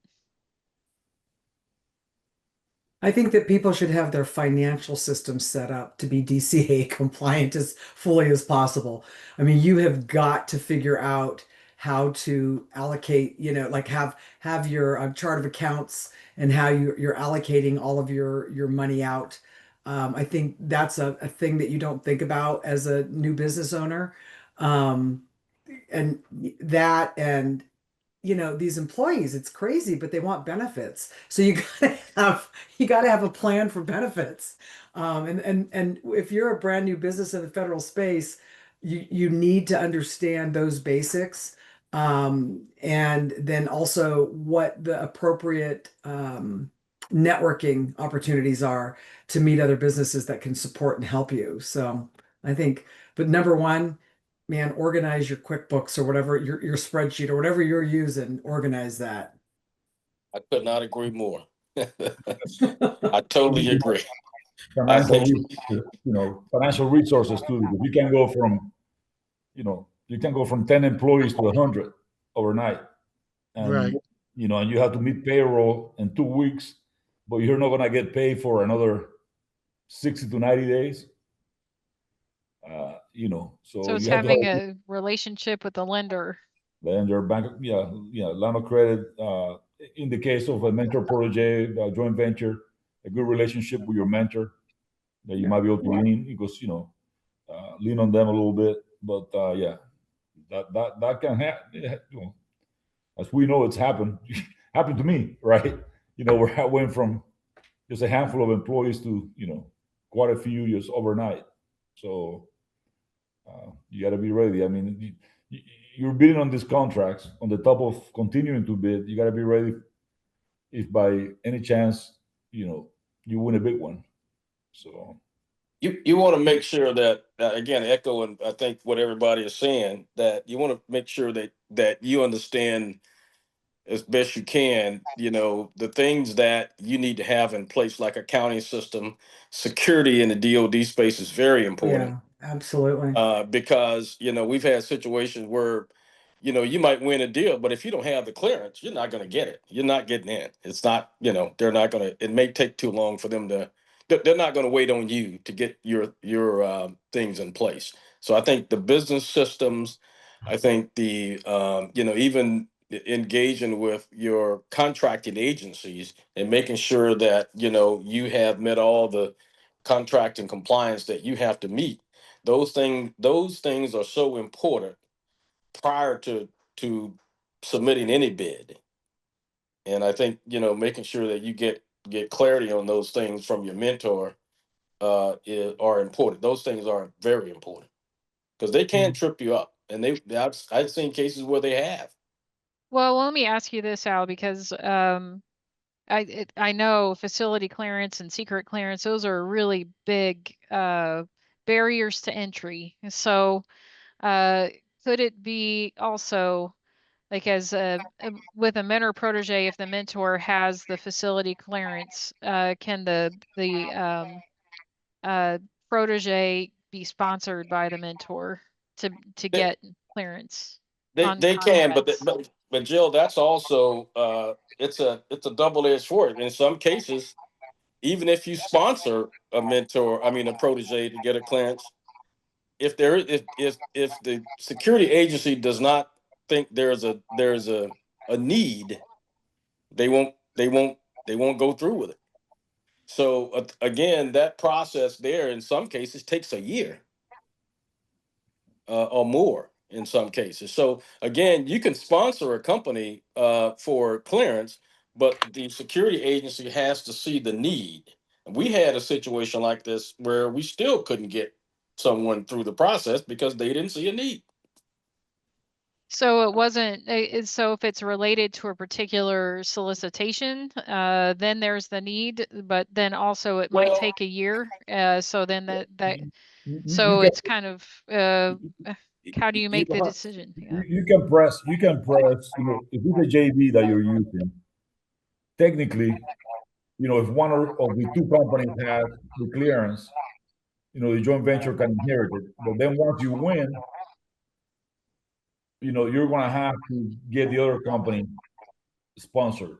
I think that people should have their financial system set up to be DCA compliant as fully as possible. I mean, you have got to figure out how to allocate, like have your chart of accounts and how you're allocating all of your money out. I think that's a thing that you don't think about as a new business owner. And that and these employees, it's crazy, but they want benefits. So you gotta have a plan for benefits. And if you're a brand new business in the federal space, you need to understand those basics. And then also what the appropriate networking opportunities are to meet other businesses that can support and help you. So I think, but number one, man, organize your QuickBooks or whatever your spreadsheet or whatever you're using, organize that. I could not agree more. I totally agree. Financial, financial resources too. Because you can go from 10 employees to 100 overnight, and Right. And you have to meet payroll in 2 weeks, but you're not gonna get paid for another 60 to 90 days. So So it's you have to having a relationship with the lender. lender, bank, line of credit. In the case of a mentor protege joint venture, a good relationship with your mentor that you might be able to lean, because lean on them a little bit. But that can happen. As we know, it's happened. Happened to me, right? Where I went from just a handful of employees to quite a few just overnight. So you got to be ready. I mean, you're bidding on these contracts on the top of continuing to bid. You got to be ready if by any chance you win a big one. So You want to make sure that again, echoing I think what everybody is saying, that you want to make sure that you understand as best you can, the things that you need to have in place, like accounting system. Security in the DoD space is very important. Yeah. Absolutely. Because, we've had situations where, you might win a deal, but if you don't have the clearance, you're not going to get it. You're not getting in. It's not, they're not going to, it may take too long for them to, they're not going to wait on you to get your things in place. So I think the business systems, I think even engaging with your contracting agencies and making sure that, you have met all the contract and compliance that you have to meet. Those things are so important prior to submitting any bid. And I think, making sure that you get clarity on those things from your mentor are important. Those things are very important because they can trip you up. And I've seen cases where they have. Well, let me ask you this, Al, because I know facility clearance and secret clearance, those are really big barriers to entry. So uh, could it be also like as with a mentor protege, if the mentor has the facility clearance, can the uh, protege be sponsored by the mentor to They get clearance they, on they can, but contracts? but Jill, that's also it's a double-edged sword. In some cases, even if you sponsor a protege to get a clearance, if the security agency does not think there's a need, they won't go through with it. So again, that process there in some cases takes a year or more in some cases. So again, you can sponsor a company for clearance, but the security agency has to see the need. We had a situation like this where we still couldn't get someone through the process because they didn't see a need. So it wasn't, so if it's related to a particular solicitation, then there's the need, but then also it might Well, take a year. So then You so can it's kind of, how do you you, make the decision? Yeah. you can press, if it's a JV that you're using, technically, if one of the two companies has the clearance, the joint venture can inherit it. But then once you win, you're going to have to get the other company sponsored.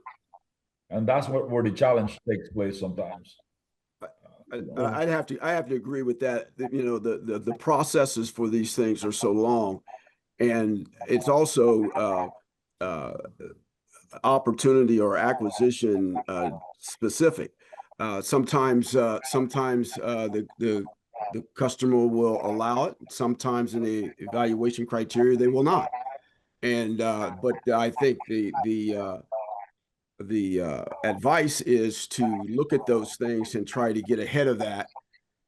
And that's where the challenge takes place sometimes. I have to agree with that. The processes for these things are so long, and it's also opportunity or acquisition specific. Sometimes the customer will allow it. Sometimes in the evaluation criteria they will not. And but I think the advice is to look at those things and try to get ahead of that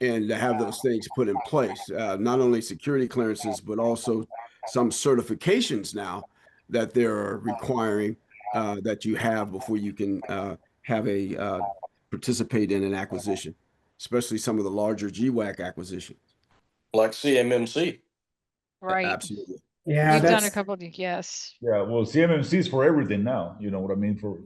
and to have those things put in place. Not only security clearances, but also some certifications now that they're requiring that you have before you can have a participate in an acquisition, especially some of the larger GWAC acquisitions. like CMMC. Right. Absolutely. Yeah, We've done a that's couple of, yes. Yeah, well, CMMC is for everything now. You know what I mean? For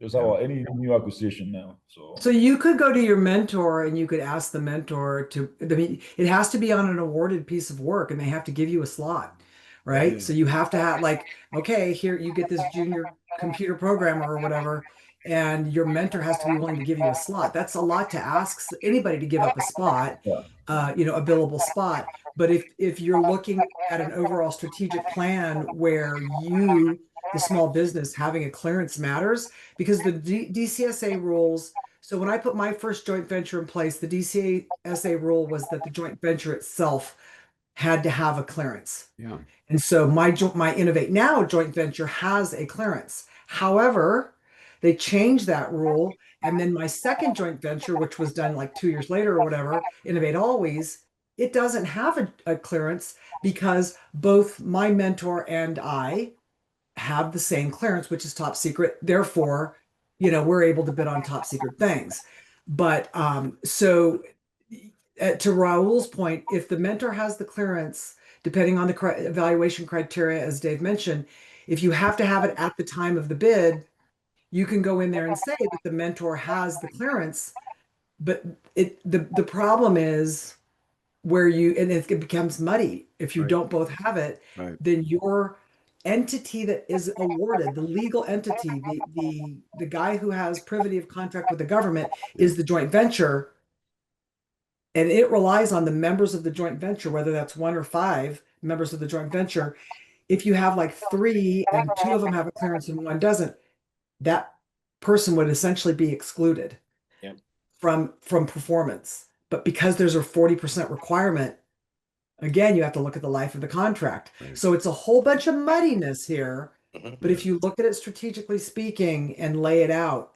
just Yeah. about any new acquisition now. so you could go to your mentor and you could ask the mentor to, I mean, it has to be on an awarded piece of work and they have to give you a slot, right? Yeah. So you have to have like, okay, here you get this junior computer programmer or whatever, and your mentor has to be willing to give you a slot. That's a lot to ask anybody to give up a spot, Yeah. a billable spot. But if you're looking at an overall strategic plan where you, the small business, having a clearance matters, because the DCSA rules. So when I put my first joint venture in place, the DCSA rule was that the joint venture itself had to have a clearance. Yeah. And so my Innovate Now joint venture has a clearance. However, they changed that rule. And then my second joint venture, which was done like 2 years later or whatever, Innovate Always, it doesn't have a clearance because both my mentor and I have the same clearance, which is top secret. Therefore, we're able to bid on top secret things. But so to Raul's point, if the mentor has the clearance, depending on the evaluation criteria, as Dave mentioned, if you have to have it at the time of the bid, you can go in there and say that the mentor has the clearance. But the problem is where and it becomes muddy. If you Right. don't both have it, Right. then your entity that is awarded, the legal entity, the guy who has privity of contract with the government Yeah. is the joint venture. And it relies on the members of the joint venture, whether that's 1 or 5 members of the joint venture. If you have like 3 and 2 of them have a clearance and 1 doesn't, that person would essentially be excluded Yep. from performance. But because there's a 40% requirement, again, you have to look at the life of the contract. Right. So it's a whole bunch of muddiness here. Mhm. But if you look at it strategically speaking and lay it out,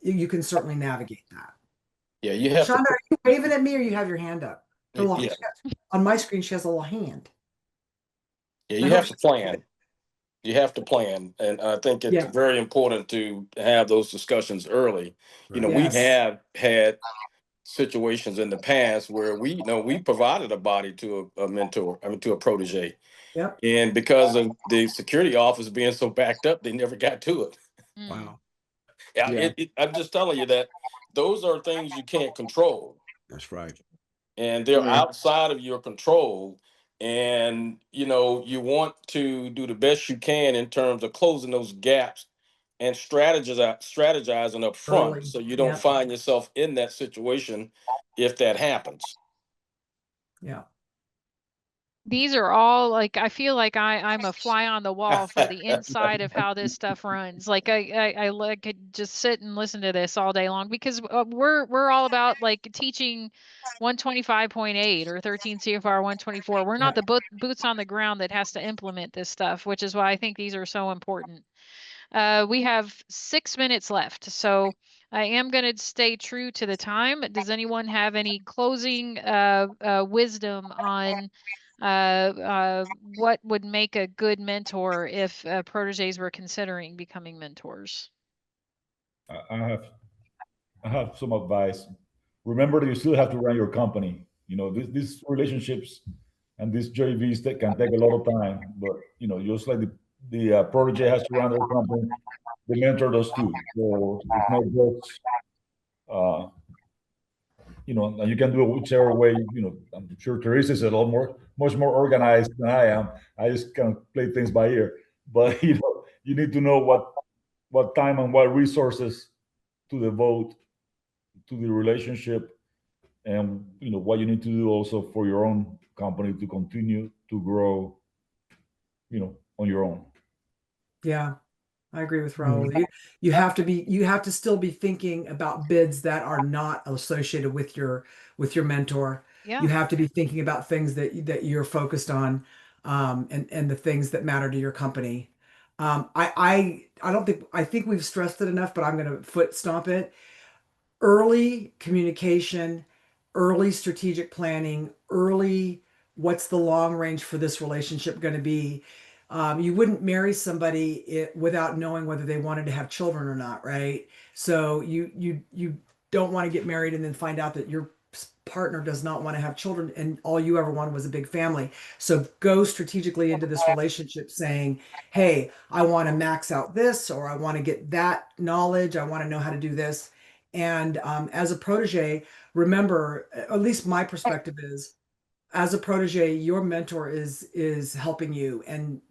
you can certainly navigate that. Yeah, you have Shonda, to. are you waving at me or you have your hand up? Yeah, On my screen, she has a little hand. yeah, I you hope have to she's plan. You have to plan, and I think it's Yeah. very important to have those discussions early. You know, Right. we Yes. have had situations in the past where we provided a body to a mentor, I mean, to a protege, Yep. and because of the security office being so backed up, they never got to it. Mm. Wow. Yeah, Yeah. I'm just telling you that those are things you can't control, That's right. and they're Right. outside of your control. And you want to do the best you can in terms of closing those gaps and strategizing up front, Early. so you don't Yep. find yourself in that situation if that happens. Yeah. These are all like, I feel like I'm a fly on the wall for the inside of how this stuff runs. Like I could just sit and listen to this all day long, because we're all about like teaching 125.8 or 13 CFR 124. We're not Yeah. the boots on the ground that has to implement this stuff, which is why I think these are so important. We have 6 minutes left, so I am going to stay true to the time. Does anyone have any closing wisdom on what would make a good mentor if proteges were considering becoming mentors? I have some advice. Remember that you still have to run your company. These relationships and these JVs that can take a lot of time, but just like the protege has to run their company, the mentor does too. So it's not just and you can do it whichever way. I'm sure Teresa is a lot much more organized than I am. I just kind of play things by ear. But you need to know what time and what resources to devote to the relationship, and what you need to do also for your own company to continue to grow, on your own. Yeah. I agree with Mhm. Raul. You have to still be thinking about bids that are not associated with your mentor. Yeah. You have to be thinking about things that you're focused on, and the things that matter to your company. I don't think I think we've stressed it enough, but I'm going to foot stomp it. Early communication, early strategic planning, early what's the long range for this relationship going to be. You wouldn't marry somebody without knowing whether they wanted to have children or not, right? So you don't want to get married and then find out that your partner does not want to have children and all you ever wanted was a big family. So go strategically into this relationship saying, hey, I want to max out this, or I want to get that knowledge. I want to know how to do this. And as a protege, remember, at least my perspective is, as a protege, your mentor is helping you, and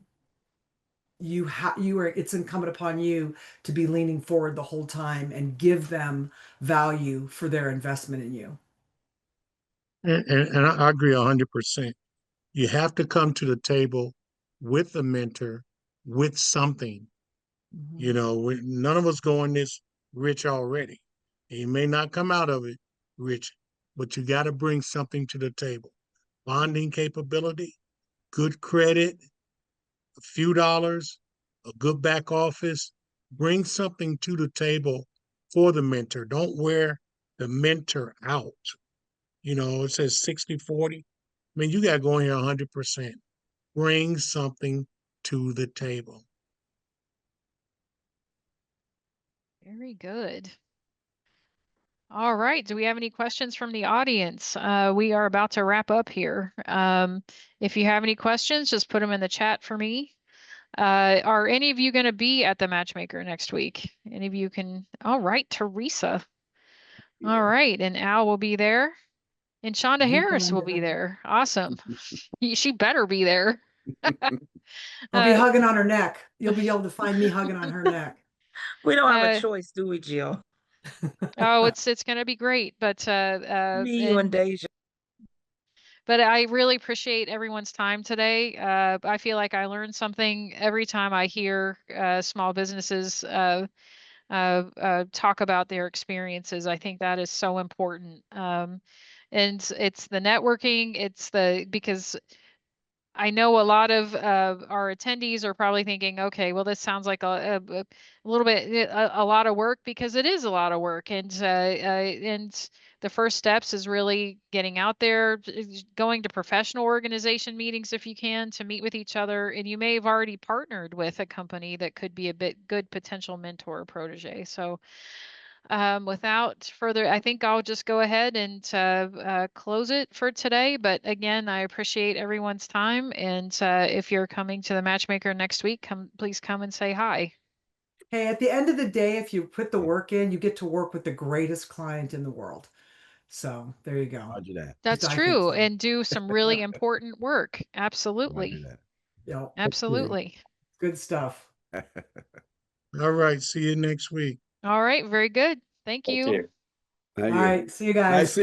it's incumbent upon you to be leaning forward the whole time and give them value for their investment in you. And I agree 100%. You have to come to the table with a mentor, with something. None of us going this rich already. And you may not come out of it rich, but you got to bring something to the table. Bonding capability, good credit, a few dollars, a good back office. Bring something to the table for the mentor. Don't wear the mentor out. It says 60-40. I mean, you got to go in here 100%. Bring something to the table. Very good. All right. Do we have any questions from the audience? We are about to wrap up here. If you have any questions, just put them in the chat for me. Are any of you going to be at the Matchmaker next week? Any of you can? All right, Teresa. All right, and Al will be there. And Shonda Keep Harris on will be doing it. there. Awesome. She better be there. I'll be hugging on her neck. You'll be able to find me hugging on her neck. We don't have a uh, choice, do we, Jill? oh, it's going to be great. But Me, you, and Deja. But I really appreciate everyone's time today. I feel like I learn something every time I hear small businesses talk about their experiences. I think that is so important. And it's the networking. Because I know a lot of our attendees are probably thinking, okay, well, this sounds like a little bit a lot of work, because it is a lot of work, and the first steps is really getting out there, going to professional organization meetings if you can, to meet with each other, and you may have already partnered with a company that could be a good potential mentor or protege. So without further, I think I'll just go ahead and close it for today. But again, I appreciate everyone's time. And if you're coming to the Matchmaker next week, please come and say hi. Hey, at the end of the day, if you put the work in, you get to work with the greatest client in the world. So there you go. Roger that. That's I think true. so. And do some really important work. Roger Absolutely. that. Yep. Absolutely. Good stuff. All right. See you next week. All right. Very good. Thank Thank you. you. Thank All you. right. See you guys. Nice